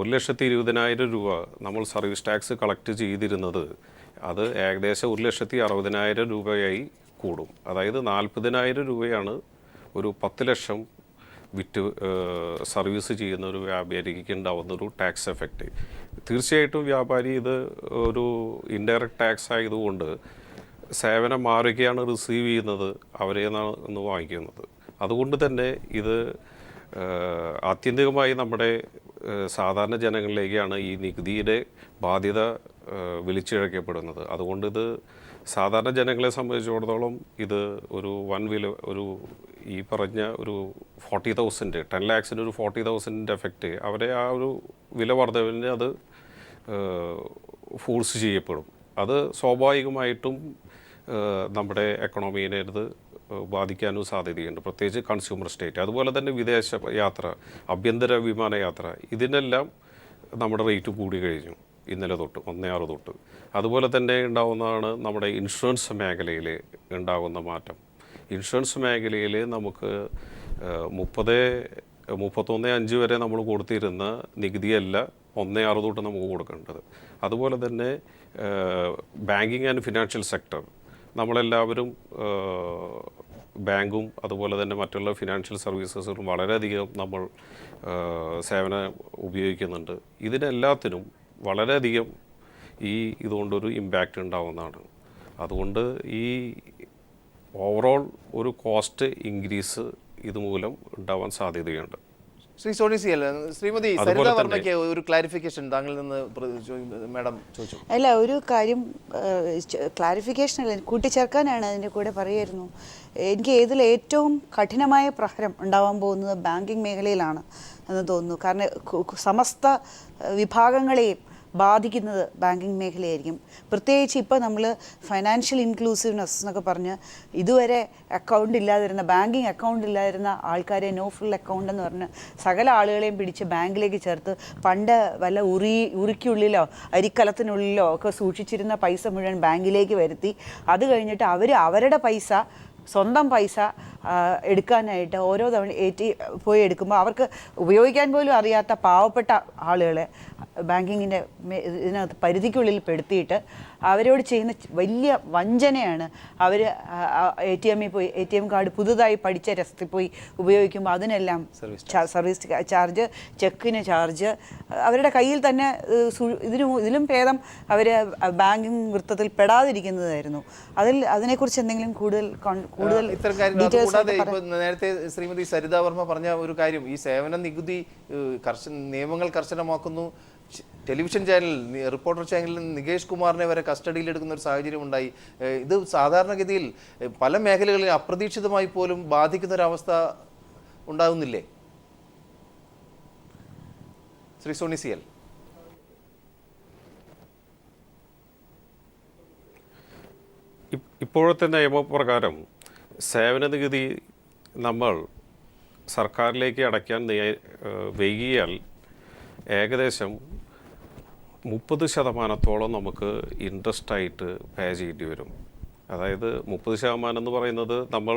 1,20,000 രൂപ നമ്മൾ സർവീസ് ടാക്സ് കളക്ട് ചെയ്തിരുന്നത് അത് ഏകദേശം 1,60,000 രൂപയായി കൂടും. അതായത് 40,000 രൂപയാണ് ഒരു 10 ലക്ഷം വിറ്റ് സർവീസ് ചെയ്യുന്ന ഒരു വ്യാപാരിക്ക് ഉണ്ടാവുന്ന ഒരു ടാക്സ് എഫക്റ്റ്. തീർച്ചയായിട്ടും വ്യാപാരി ഇത് ഒരു ഇൻഡയറക്റ്റ് ടാക്സ് ആയതുകൊണ്ട് സേവനം ആരൊക്കെയാണ് റിസീവ് ചെയ്യുന്നത് അവരെ നിന്നാണ് വാങ്ങിക്കുന്നത്. അതുകൊണ്ട് തന്നെ ഇത് ആത്യന്തികമായി നമ്മുടെ സാധാരണ ജനങ്ങളിലേക്കാണ് ഈ നികുതിയുടെ ബാധ്യത വിളിച്ചിഴക്കപ്പെടുന്നത്. അതുകൊണ്ട് ഇത് സാധാരണ ജനങ്ങളെ സംബന്ധിച്ചിടത്തോളം ഇത് ഒരു ഒരു ഈ പറഞ്ഞ ഒരു 40,000 10 lakhs ഒരു 40,000 എഫക്റ്റ് അവരെ ആ ഒരു വില വർധവിന് അത് ഫോഴ്സ് ചെയ്യപ്പെടും. അത് സ്വാഭാവികമായിട്ടും നമ്മുടെ എക്കണോമിയെ ഇത് ബാധിക്കാനും സാധ്യതയുണ്ട്, പ്രത്യേകിച്ച് കൺസ്യൂമർ സ്റ്റേറ്റ്. അതുപോലെ തന്നെ വിദേശ യാത്ര, ആഭ്യന്തര വിമാനയാത്ര, ഇതിനെല്ലാം നമ്മുടെ റേറ്റ് കൂടി കഴിഞ്ഞു ഇന്നലെ തൊട്ട് 1/6 തൊട്ട്. അതുപോലെ തന്നെ ഉണ്ടാകുന്നതാണ് നമ്മുടെ ഇൻഷുറൻസ് മേഖലയിൽ ഉണ്ടാകുന്ന മാറ്റം. ഇൻഷുറൻസ് മേഖലയിൽ നമുക്ക് 31/5 വരെ നമ്മൾ കൊടുത്തിരുന്ന നികുതിയല്ല 1/6 തൊട്ട് നമുക്ക് കൊടുക്കേണ്ടത്. അതുപോലെ തന്നെ ബാങ്കിങ് ആൻഡ് ഫിനാൻഷ്യൽ സെക്ടർ നമ്മളെല്ലാവരും ബാങ്കും അതുപോലെ തന്നെ മറ്റുള്ള ഫിനാൻഷ്യൽ സർവീസസും വളരെയധികം നമ്മൾ സേവനം ഉപയോഗിക്കുന്നുണ്ട്. ഇതിനെല്ലാത്തിനും വളരെയധികം ഇതുകൊണ്ടൊരു ഇമ്പാക്റ്റ് ഉണ്ടാവുന്നതാണ്. അതുകൊണ്ട് ഈ ഓവറോൾ ഒരു കോസ്റ്റ് ഇൻക്രീസ് ഇതുമൂലം ഉണ്ടാവാൻ സാധ്യതയുണ്ട്. ശ്രീ സോണി സിയൽ, ശ്രീമതി സരിത വർമ്മയ്ക്ക് ഒരു ക്ലാരിഫിക്കേഷൻ താങ്കളിൽ നിന്ന് മാഡം ചോദിച്ചു. അല്ല, ഒരു കാര്യം ക്ലാരിഫിക്കേഷൻ അല്ല, കൂട്ടിച്ചേർക്കാനാണ് അതിൻ്റെ കൂടെ പറയായിരുന്നു. എനിക്ക് ഇതിൽ ഏറ്റവും കഠിനമായ പ്രഹരം ഉണ്ടാവാൻ പോകുന്നത് ബാങ്കിങ് മേഖലയിലാണ് എന്ന് തോന്നുന്നു. കാരണം സമസ്ത വിഭാഗങ്ങളെയും ബാധിക്കുന്നത് ബാങ്കിങ് മേഖലയായിരിക്കും. പ്രത്യേകിച്ച് ഇപ്പോൾ നമ്മൾ ഫൈനാൻഷ്യൽ ഇൻക്ലൂസീവ്നെസ് എന്നൊക്കെ പറഞ്ഞ് ഇതുവരെ അക്കൗണ്ട് ഇല്ലാതിരുന്ന, ബാങ്കിങ് അക്കൗണ്ട് ഇല്ലാതിരുന്ന ആൾക്കാരെ നോ ഫ്രിൽ അക്കൗണ്ട് എന്ന് പറഞ്ഞ് സകല ആളുകളെയും പിടിച്ച് ബാങ്കിലേക്ക് ചേർത്ത് പണ്ട് വല്ല ഉറിക്കുള്ളിലോ അരിക്കലത്തിനുള്ളിലോ ഒക്കെ സൂക്ഷിച്ചിരുന്ന പൈസ മുഴുവൻ ബാങ്കിലേക്ക് വരുത്തി, അത് കഴിഞ്ഞിട്ട് അവരുടെ പൈസ, സ്വന്തം പൈസ എടുക്കാനായിട്ട് ഓരോ തവണ പോയി എടുക്കുമ്പോൾ അവർക്ക് ഉപയോഗിക്കാൻ പോലും അറിയാത്ത പാവപ്പെട്ട ആളുകളെ ബാങ്കിങ്ങിൻ്റെ ഇതിനകത്ത് പരിധിക്കുള്ളിൽ പെടുത്തിയിട്ട് അവരോട് ചെയ്യുന്ന വലിയ വഞ്ചനയാണ്. അവർ ATM കാർഡ് പുതുതായി പഠിച്ച രസത്തിൽ പോയി ഉപയോഗിക്കുമ്പോൾ അതിനെല്ലാം സർവീസ് ചാർജ്, ചെക്കിന് ചാർജ്, അവരുടെ കയ്യിൽ തന്നെ ഇതിലും ഭേദം അവർ ബാങ്കിങ് വൃത്തത്തിൽ പെടാതിരിക്കുന്നതായിരുന്നു. അതിനെക്കുറിച്ച് എന്തെങ്കിലും കൂടുതൽ നേരത്തെ ശ്രീമതി സരിത വർമ്മ പറഞ്ഞ ഒരു കാര്യം, ഈ സേവന നികുതി നിയമങ്ങൾ കർശനമാക്കുന്നു. ടെലിവിഷൻ ചാനൽ, റിപ്പോർട്ടർ ചാനലിൽ നികേഷ് കുമാറിനെ വരെ കസ്റ്റഡിയിലെടുക്കുന്ന ഒരു സാഹചര്യം ഉണ്ടായി. ഇത് സാധാരണഗതിയിൽ പല മേഖലകളിൽ അപ്രതീക്ഷിതമായി പോലും ബാധിക്കുന്ന ഒരവസ്ഥ ഉണ്ടാകുന്നില്ലേ ശ്രീ സോണി സിയൽ? ഇപ്പോഴത്തെ നിയമപ്രകാരം സേവന നികുതി നമ്മൾ സർക്കാരിലേക്ക് അടയ്ക്കാൻ വൈകിയാൽ ഏകദേശം 30% നമുക്ക് ഇൻട്രസ്റ്റ് ആയിട്ട് പേ ചെയ്യേണ്ടി വരും. അതായത് 30% എന്ന് പറയുന്നത് നമ്മൾ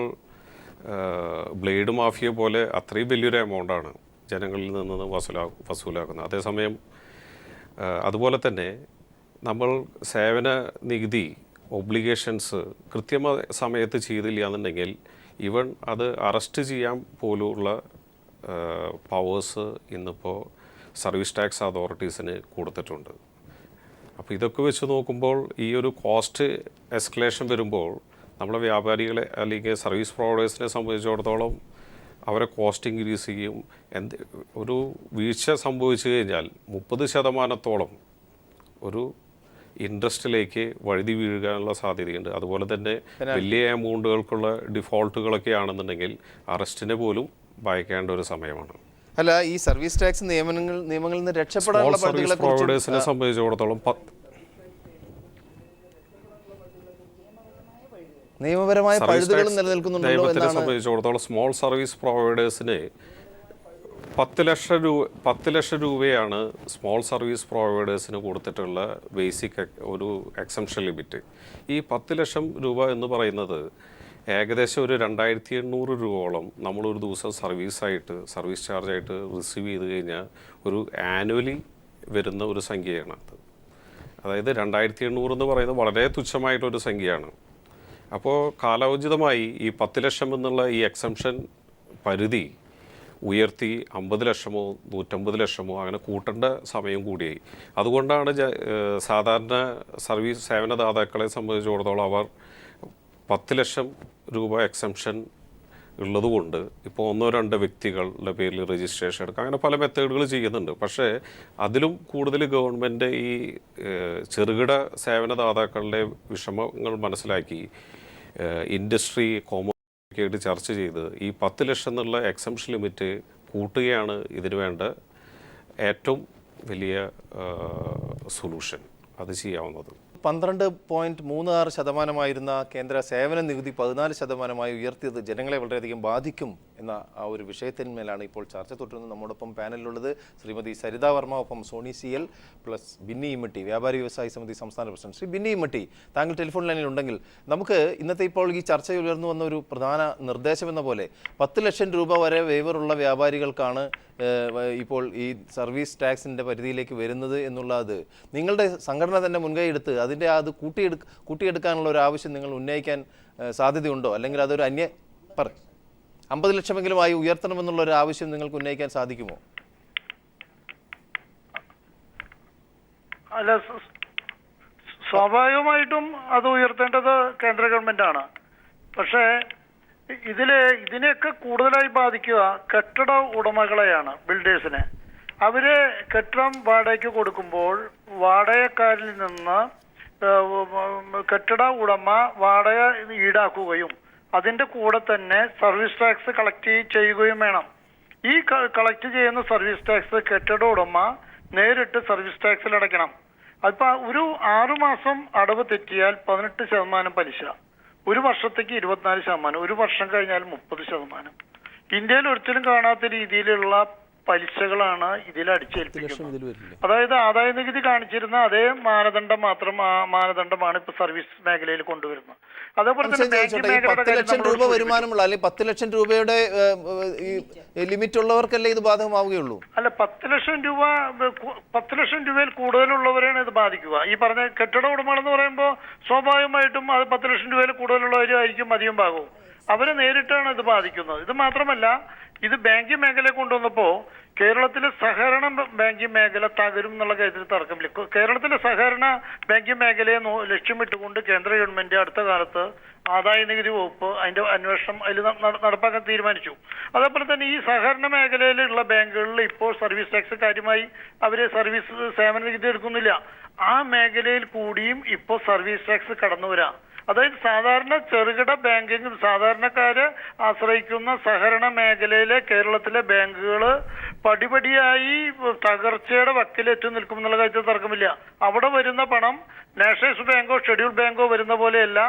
ബ്ലേഡ് മാഫിയ പോലെ അത്രയും വലിയൊരു എമൗണ്ടാണ് ജനങ്ങളിൽ നിന്ന് വസൂലാക്കുന്നത്. അതേസമയം അതുപോലെ തന്നെ നമ്മൾ സേവന നികുതി ഒബ്ലിഗേഷൻസ് കൃത്യമായ സമയത്ത് ചെയ്തില്ല എന്നുണ്ടെങ്കിൽ ഈവൻ അത് അറസ്റ്റ് ചെയ്യാൻ പോലുള്ള പവേഴ്സ് ഇന്നിപ്പോൾ സർവീസ് ടാക്സ് അതോറിറ്റീസിന് കൊടുത്തിട്ടുണ്ട്. അപ്പോൾ ഇതൊക്കെ വെച്ച് നോക്കുമ്പോൾ ഈ ഒരു കോസ്റ്റ് എസ്കലേഷൻ വരുമ്പോൾ നമ്മളെ വ്യാപാരികളെ അല്ലെങ്കിൽ സർവീസ് പ്രൊവൈഡേഴ്സിനെ സംബന്ധിച്ചിടത്തോളം അവരെ കോസ്റ്റ് ഇൻക്രീസ് ചെയ്യും. ഒരു വീഴ്ച സംഭവിച്ചു കഴിഞ്ഞാൽ 30% ഒരു ഇൻട്രസ്റ്റിലേക്ക് വഴുതി വീഴാനുള്ള സാധ്യതയുണ്ട്. അതുപോലെ തന്നെ വലിയ എമൗണ്ടുകൾക്കുള്ള ഡിഫോൾട്ടുകളൊക്കെ ആണെന്നുണ്ടെങ്കിൽ അറസ്റ്റിനെ പോലും ഭയക്കേണ്ട ഒരു സമയമാണ്. അല്ല, ഈ സർവീസ് ടാക്സ് നിയമങ്ങളിൽ നിന്ന് രക്ഷപ്പെടാനുള്ള സർവീസ് പ്രൊവൈഡേഴ്സിനെ സംബന്ധിച്ചിടത്തോളം നിയമപരമായ പഴുതുകളും നിലനിൽക്കുന്നുണ്ടല്ലോ എന്നാണ്. സംബന്ധിച്ചിടത്തോളം സ്മോൾ സർവീസ് പ്രൊവൈഡേഴ്സിന് 10 ലക്ഷം രൂപയാണ് സ്മോൾ സർവീസ് പ്രൊവൈഡേഴ്സിന് കൊടുത്തിട്ടുള്ള ബേസിക് ഒരു എക്സംഷൻ ലിമിറ്റ്. ഈ 10 ലക്ഷം രൂപ എന്ന് പറയുന്നത് ഏകദേശം ഒരു 2,800 രൂപയോളം നമ്മളൊരു ദിവസം സർവീസ് ചാർജായിട്ട് റിസീവ് ചെയ്ത് കഴിഞ്ഞാൽ ഒരു ആനുവലി വരുന്ന ഒരു സംഖ്യയാണ് അത്. അതായത് 2,800 എന്ന് പറയുന്നത് വളരെ തുച്ഛമായിട്ടൊരു സംഖ്യയാണ്. അപ്പോൾ കാലോചിതമായി ഈ 10 ലക്ഷം എന്നുള്ള ഈ എക്സംഷൻ പരിധി ഉയർത്തി 50 ലക്ഷമോ 150 ലക്ഷമോ അങ്ങനെ കൂട്ടേണ്ട സമയം കൂടിയായി. അതുകൊണ്ടാണ് സാധാരണ സർവീസ് സേവനദാതാക്കളെ സംബന്ധിച്ചിടത്തോളം അവർ 10 ലക്ഷം രൂപ എക്സംഷൻ ഉള്ളതുകൊണ്ട് ഇപ്പോൾ 1-2 വ്യക്തികളുടെ പേരിൽ രജിസ്ട്രേഷൻ എടുക്കുക, അങ്ങനെ പല മെത്തേഡുകൾ ചെയ്യുന്നുണ്ട്. പക്ഷേ അതിലും കൂടുതൽ ഗവൺമെൻറ് ഈ ചെറുകിട സേവനദാതാക്കളുടെ വിഷമങ്ങൾ മനസ്സിലാക്കി ഇൻഡസ്ട്രി കോമോഡിറ്റിയായിട്ട് ചർച്ച ചെയ്ത് ഈ 10 ലക്ഷം എന്നുള്ള എക്സംഷൻ ലിമിറ്റ് കൂട്ടുകയാണ് ഇതിന് വേണ്ട ഏറ്റവും വലിയ സൊല്യൂഷൻ. അത് ചെയ്യാവുന്നത് 12.36% കേന്ദ്ര സേവന നികുതി 14% ഉയർത്തിയത് ജനങ്ങളെ വളരെയധികം ബാധിക്കും എന്ന ആ ഒരു വിഷയത്തിന്മേലാണ് ഇപ്പോൾ ചർച്ച തുടരുന്നത്. നമ്മോടൊപ്പം പാനലിലുള്ളത് ശ്രീമതി സരിത വർമ്മ, ഒപ്പം സോണി CL പ്ലസ് ബിന്നി ഇമ്മട്ടി, വ്യാപാരി വ്യവസായി സമിതി സംസ്ഥാന പ്രസിഡന്റ്. ശ്രീ ബിന്നി ഇമ്മട്ടി, താങ്കൾ ടെലിഫോൺ ലൈനിൽ ഉണ്ടെങ്കിൽ നമുക്ക് ഇന്നത്തെ ഇപ്പോൾ ഈ ചർച്ചയിൽ ഉയർന്നു വന്ന ഒരു പ്രധാന നിർദ്ദേശം എന്ന പോലെ 10 ലക്ഷം രൂപ വരെ വേവറുള്ള വ്യാപാരികൾക്കാണ് ഇപ്പോൾ ഈ സർവീസ് ടാക്സിൻ്റെ പരിധിയിലേക്ക് വരുന്നത് എന്നുള്ളത് നിങ്ങളുടെ സംഘടന തന്നെ മുൻകൈ എടുത്ത് അതിൻ്റെ അത് കൂട്ടിയെടുക്കാനുള്ള ഒരു ആവശ്യം നിങ്ങൾ ഉന്നയിക്കാൻ സാധ്യതയുണ്ടോ? അല്ലെങ്കിൽ അതൊരു 50 ലക്ഷമെങ്കിലുമായി ഉയർത്തണമെന്നുള്ള ഒരു ആവശ്യം നിങ്ങൾക്ക് ഉന്നയിക്കാൻ സാധിക്കുമോ? അല്ല, സ്വാഭാവികമായിട്ടും അത് ഉയർത്തേണ്ടത് കേന്ദ്ര ഗവൺമെന്റാണ്. പക്ഷേ ഇതിനെയൊക്കെ കൂടുതലായി ബാധിക്കുക കെട്ടിട ഉടമകളെയാണ്, ബിൽഡേഴ്സിനെ. അവര് കെട്ടിടം വാടകയ്ക്ക് കൊടുക്കുമ്പോൾ വാടകക്കാരിൽ നിന്ന് കെട്ടിട ഉടമ വാടക ഈടാക്കുകയും അതിന്റെ കൂടെ തന്നെ സർവീസ് ടാക്സ് കളക്ട് ചെയ്യുകയും വേണം. ഈ കളക്ട് ചെയ്യുന്ന സർവീസ് ടാക്സ് കെട്ടിട ഉടമ നേരിട്ട് സർവീസ് ടാക്സിൽ അടയ്ക്കണം. അതിപ്പോ ഒരു 6 മാസം അടവ് തെറ്റിയാൽ 18% പലിശ, ഒരു വർഷത്തേക്ക് 24%, ഒരു വർഷം കഴിഞ്ഞാൽ 30%. ഇന്ത്യയിൽ ഒരിക്കലും കാണാത്ത രീതിയിലുള്ള പലിശകളാണ് ഇതിൽ അടിച്ചേൽപ്പിക്കുന്നത്. അതായത് ആദായ നികുതി കാണിച്ചിരുന്ന അതേ മാനദണ്ഡമാണ് ഇപ്പൊ സർവീസ് മേഖലയിൽ കൊണ്ടുവരുന്നത്. അതേപോലെ തന്നെ 10 ലക്ഷം രൂപ വരുമാനമുള്ള അല്ലെങ്കിൽ 10 ലക്ഷം രൂപയുടെ ലിമിറ്റ് ഉള്ളവർക്കല്ലേ ഇത് ബാധകമാവുകയുള്ളൂ? അല്ല, 10 ലക്ഷം രൂപയിൽ കൂടുതലുള്ളവരെയാണ് ഇത് ബാധിക്കുക. ഈ പറഞ്ഞ കെട്ടിട ഉടമകൾ എന്ന് പറയുമ്പോൾ സ്വാഭാവികമായിട്ടും അത് 10 ലക്ഷം രൂപയിൽ കൂടുതലുള്ളവരായിരിക്കും അധികം ഭാഗവും. അവരെ നേരിട്ടാണ് ഇത് ബാധിക്കുന്നത്. ഇത് മാത്രമല്ല, ഇത് ബാങ്കിങ് മേഖലയെ കൊണ്ടുവന്നപ്പോ കേരളത്തിലെ സഹകരണ ബാങ്കിങ് മേഖല തകരും എന്നുള്ള കാര്യത്തിൽ തർക്കമില്ല. കേരളത്തിലെ സഹകരണ ബാങ്കിങ് മേഖലയെ ലക്ഷ്യമിട്ടുകൊണ്ട് കേന്ദ്ര ഗവൺമെന്റ് അടുത്ത കാലത്ത് ആദായ നികുതി വകുപ്പ് അതിന്റെ അന്വേഷണം അതിൽ നടപ്പാക്കാൻ തീരുമാനിച്ചു. അതേപോലെ തന്നെ ഈ സഹകരണ മേഖലയിലുള്ള ബാങ്കുകളിൽ ഇപ്പോൾ സർവീസ് ടാക്സ് കാര്യമായി അവര് സർവീസ് സേവന നികുതി എടുക്കുന്നില്ല. ആ മേഖലയിൽ കൂടിയും ഇപ്പോൾ സർവീസ് ടാക്സ് കടന്നു വരാം. അതായത് സാധാരണ ചെറുകിട ബാങ്കിങ് സാധാരണക്കാരെ ആശ്രയിക്കുന്ന സഹകരണ മേഖലയിലെ കേരളത്തിലെ ബാങ്കുകൾ പടിപടിയായി തകർച്ചയുടെ വക്കിലെത്തി നിൽക്കുമെന്നുള്ള കാര്യത്തിൽ തർക്കമില്ല. അവിടെ വരുന്ന പണം നാഷണലൈസ്ഡ് ബാങ്കോ ഷെഡ്യൂൾ ബാങ്കോ വരുന്ന പോലെയല്ല,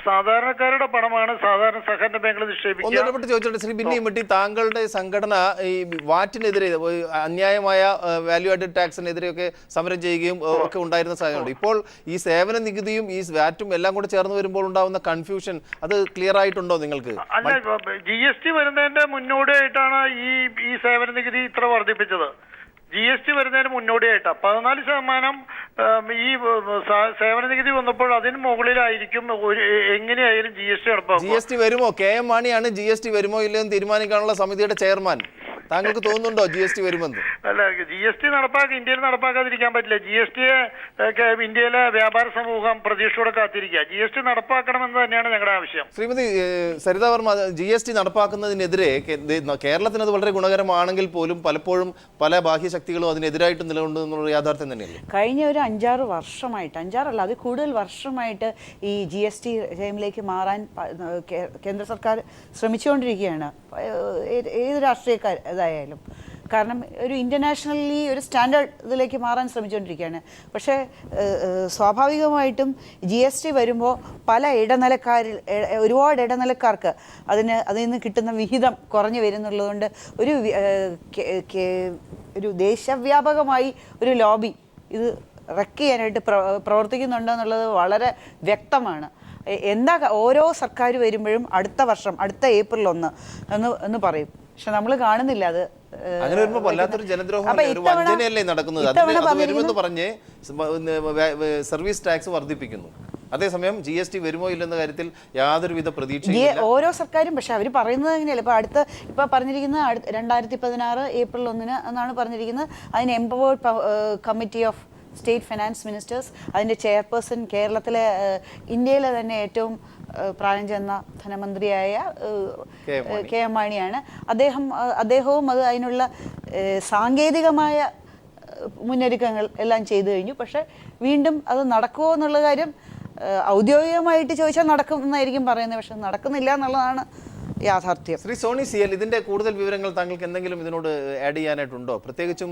സാധാരണക്കാരുടെ പണമാണ് സാധാരണ സഹകരണ ബാങ്കുകൾ നിക്ഷേപിക്കുക. ചോദിച്ചോട്ടെ ശ്രീ ബിന്നി ഇമ്മട്ടി, താങ്കളുടെ സംഘടന ഈ വാറ്റിനെതിരെ അന്യായമായ വാല്യൂ ആഡഡ് ടാക്സിനെതിരെയൊക്കെ സമരം ചെയ്യുകയും ഒക്കെ ഉണ്ടായിരുന്ന സാഹചര്യമുണ്ട്. ഇപ്പോൾ ഈ സേവന നികുതിയും ഈ വാറ്റും എല്ലാം കൂടെ ചേർന്ന് വരുമ്പോൾ ഉണ്ടാവുന്ന കൺഫ്യൂഷൻ അത് ക്ലിയർ ആയിട്ടുണ്ടോ നിങ്ങൾക്ക്? അല്ല, GST വരുന്നതിന്റെ മുന്നോടിയായിട്ടാണ് ഈ സേവന നികുതി ഇത്ര വർദ്ധിപ്പിച്ചത്. GST വരുന്നതിന് മുന്നോടിയായിട്ടാണ് 14% ഈ സേവന നികുതി വന്നപ്പോൾ അതിന് മുകളിലായിരിക്കും എങ്ങനെയായാലും GST നടപ്പാക്കും. GST വരുമോ? KM മാണിയാണ് GST വരുമോ ഇല്ലെന്ന് തീരുമാനിക്കാനുള്ള സമിതിയുടെ ചെയർമാൻ. താങ്കൾക്ക് തോന്നുന്നുണ്ടോ GST വരുമെന്ന്? അല്ല, GST ഇന്ത്യയിൽ നടപ്പാക്കാതിരിക്കാൻ പറ്റില്ല. GSTയെ ഇന്ത്യയിലെ വ്യാപാര സമൂഹം പ്രതീക്ഷയോടെ കാത്തിരിക്കുക. GST നടപ്പാക്കണമെന്ന് തന്നെയാണ് ഞങ്ങളുടെ ആവശ്യം. ശ്രീമതി സരിത വർമ്മ, GST നടപ്പാക്കുന്നതിനെതിരെ കേരളത്തിന് അത് വളരെ ഗുണകരമാണെങ്കിൽ പോലും പലപ്പോഴും പല ബാഹ്യശക്തികളും അതിനെതിരായിട്ട് നിലകൊണ്ടെന്നുള്ള യാഥാർത്ഥ്യം തന്നെയല്ലേ? കഴിഞ്ഞ ഒരു 5-6 വർഷമായിട്ട്, 5-6 അത് കൂടുതൽ വർഷമായിട്ട് ഈ GST രേഖയിലേക്ക് മാറാൻ കേന്ദ്ര സർക്കാർ ശ്രമിച്ചുകൊണ്ടിരിക്കുകയാണ്. ഏത് രാഷ്ട്രീയക്കാർ ഏതായാലും, കാരണം ഒരു ഇൻ്റർനാഷണലി ഒരു സ്റ്റാൻഡേർഡ് ഇതിലേക്ക് മാറാൻ ശ്രമിച്ചുകൊണ്ടിരിക്കുകയാണ്. പക്ഷേ സ്വാഭാവികമായിട്ടും GST വരുമ്പോൾ പല ഒരുപാട് ഇടനിലക്കാർക്ക് അതിൽ നിന്ന് കിട്ടുന്ന വിഹിതം കുറഞ്ഞു വരുന്നുള്ളതുകൊണ്ട് ഒരു ദേശവ്യാപകമായി ഒരു ലോബി ഇത് റെക്ക് ചെയ്യാനായിട്ട് പ്രവർത്തിക്കുന്നുണ്ടെന്നുള്ളത് വളരെ വ്യക്തമാണ്. എന്താ ഓരോ സർക്കാർ വരുമ്പോഴും അടുത്ത വർഷം, അടുത്ത ഏപ്രിൽ 1 എന്ന് പറയും. പക്ഷെ നമ്മൾ കാണുന്നില്ല അത്. അങ്ങനെ വരുമ്പോൾ വല്ലാത്തൊരു ജനദ്രോഹമല്ലേ, ഒരു വഞ്ചനയല്ലേ നടക്കുന്നത്? പറഞ്ഞ് സർവീസ് ടാക്സ് വർദ്ധിപ്പിക്കുന്നു. അതേസമയം GST വരുമോ ഇല്ലെന്ന കാര്യത്തിൽ യാതൊരുവിധ പ്രതീക്ഷയും ഓരോ സർക്കാരും, പക്ഷെ അവർ പറയുന്നത് അങ്ങനെയല്ല. ഇപ്പോൾ പറഞ്ഞിരിക്കുന്നത് 2016 ഏപ്രിൽ 1 എന്നാണ് പറഞ്ഞിരിക്കുന്നത്. അതിന് empowered committee of state finance ministers, അതിൻ്റെ ചെയർപേഴ്സൺ കേരളത്തിലെ ഇന്ത്യയിലെ തന്നെ ഏറ്റവും പ്രായം ചെന്ന ധനമന്ത്രിയായ കെ എം മാണിയാണ്. അദ്ദേഹവും അതിനുള്ള സാങ്കേതികമായ മുന്നൊരുക്കങ്ങൾ എല്ലാം ചെയ്തു കഴിഞ്ഞു. പക്ഷെ വീണ്ടും അത് നടക്കുമോ എന്നുള്ള കാര്യം ഔദ്യോഗികമായിട്ട് ചോദിച്ചാൽ നടക്കും എന്നായിരിക്കും പറയുന്നത്. പക്ഷെ നടക്കുന്നില്ല എന്നുള്ളതാണ് യാഥാർത്ഥ്യം. ശ്രീ സോണി CL, ഇതിന്റെ കൂടുതൽ വിവരങ്ങൾ താങ്കൾക്ക് എന്തെങ്കിലും ഇതിനോട് ആഡ് ചെയ്യാനായിട്ടുണ്ടോ? പ്രത്യേകിച്ചും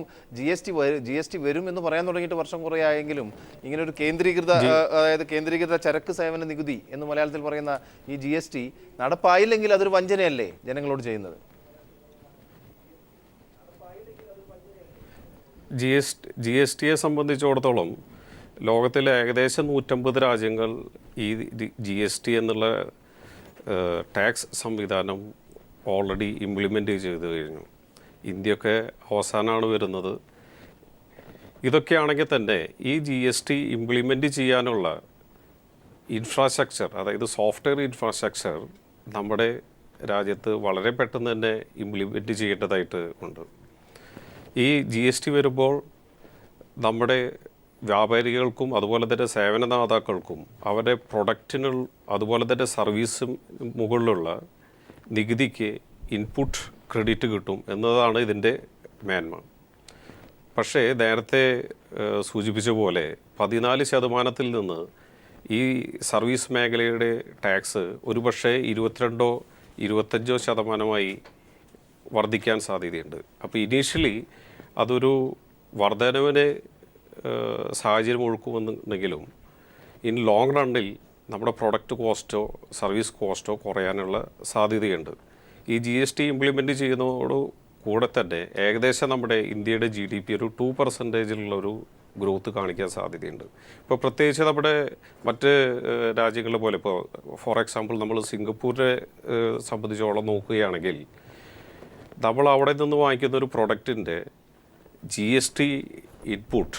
GST വരും എന്ന് പറയാൻ തുടങ്ങിയിട്ട് വർഷം കുറേ ആയെങ്കിലും ഇങ്ങനെ ഒരു കേന്ദ്രീകൃത ചരക്ക് സേവന നികുതി എന്ന് മലയാളത്തിൽ പറയുന്ന ഈ GST നടപ്പായില്ലെങ്കിൽ അതൊരു വഞ്ചനയല്ലേ ജനങ്ങളോട് ചെയ്യുന്നത്? GSTയെ സംബന്ധിച്ചിടത്തോളം ലോകത്തിലെ ഏകദേശം 150 രാജ്യങ്ങൾ ഈ GST എന്നുള്ള ടാക്സ് സംവിധാനം ഓൾറെഡി ഇംപ്ലിമെൻ്റ് ചെയ്ത് കഴിഞ്ഞു. ഇന്ത്യയൊക്കെ അവസാനമാണ് വരുന്നത്. ഇതൊക്കെയാണെങ്കിൽ തന്നെ ഈ GST ഇംപ്ലിമെൻ്റ് ചെയ്യാനുള്ള ഇൻഫ്രാസ്ട്രക്ചർ, അതായത് സോഫ്റ്റ്വെയർ ഇൻഫ്രാസ്ട്രക്ചർ നമ്മുടെ രാജ്യത്ത് വളരെ പെട്ടെന്ന് തന്നെ ഇംപ്ലിമെൻ്റ് ചെയ്യേണ്ടതായിട്ട് ഉണ്ട്. ഈ GST വരുമ്പോൾ നമ്മുടെ വ്യാപാരികൾക്കും അതുപോലെ തന്നെ സേവനദാതാക്കൾക്കും അവരുടെ പ്രൊഡക്റ്റിന് അതുപോലെ തന്നെ സർവീസും മുകളിലുള്ള നികുതിക്ക് ഇൻപുട്ട് ക്രെഡിറ്റ് കിട്ടും എന്നതാണ് ഇതിൻ്റെ മേന്മ. പക്ഷേ നേരത്തെ സൂചിപ്പിച്ച പോലെ 14% നിന്ന് ഈ സർവീസ് മേഖലയുടെ ടാക്സ് ഒരുപക്ഷെ 22-25% വർദ്ധിക്കാൻ സാധ്യതയുണ്ട്. അപ്പോൾ ഇനീഷ്യലി അതൊരു വർധനവിനെ സാഹചര്യം ഒഴുക്കുമെന്നുണ്ടെങ്കിലും ഇൻ ലോങ് റണ്ണിൽ നമ്മുടെ പ്രൊഡക്റ്റ് കോസ്റ്റോ സർവീസ് കോസ്റ്റോ കുറയാനുള്ള സാധ്യതയുണ്ട്. ഈ GST ഇംപ്ലിമെൻ്റ് ചെയ്യുന്നതോട് കൂടെ തന്നെ ഏകദേശം നമ്മുടെ ഇന്ത്യയുടെ GDP ഒരു 2%-ലുള്ളൊരു ഗ്രോത്ത് കാണിക്കാൻ സാധ്യതയുണ്ട്. ഇപ്പോൾ പ്രത്യേകിച്ച് നമ്മുടെ മറ്റ് രാജ്യങ്ങളെ പോലെ ഇപ്പോൾ ഫോർ എക്സാമ്പിൾ നമ്മൾ സിംഗപ്പൂരിനെ സംബന്ധിച്ചോളം നോക്കുകയാണെങ്കിൽ നമ്മൾ അവിടെ നിന്ന് വാങ്ങിക്കുന്ന ഒരു പ്രൊഡക്റ്റിൻ്റെ GST ഇൻപുട്ട്,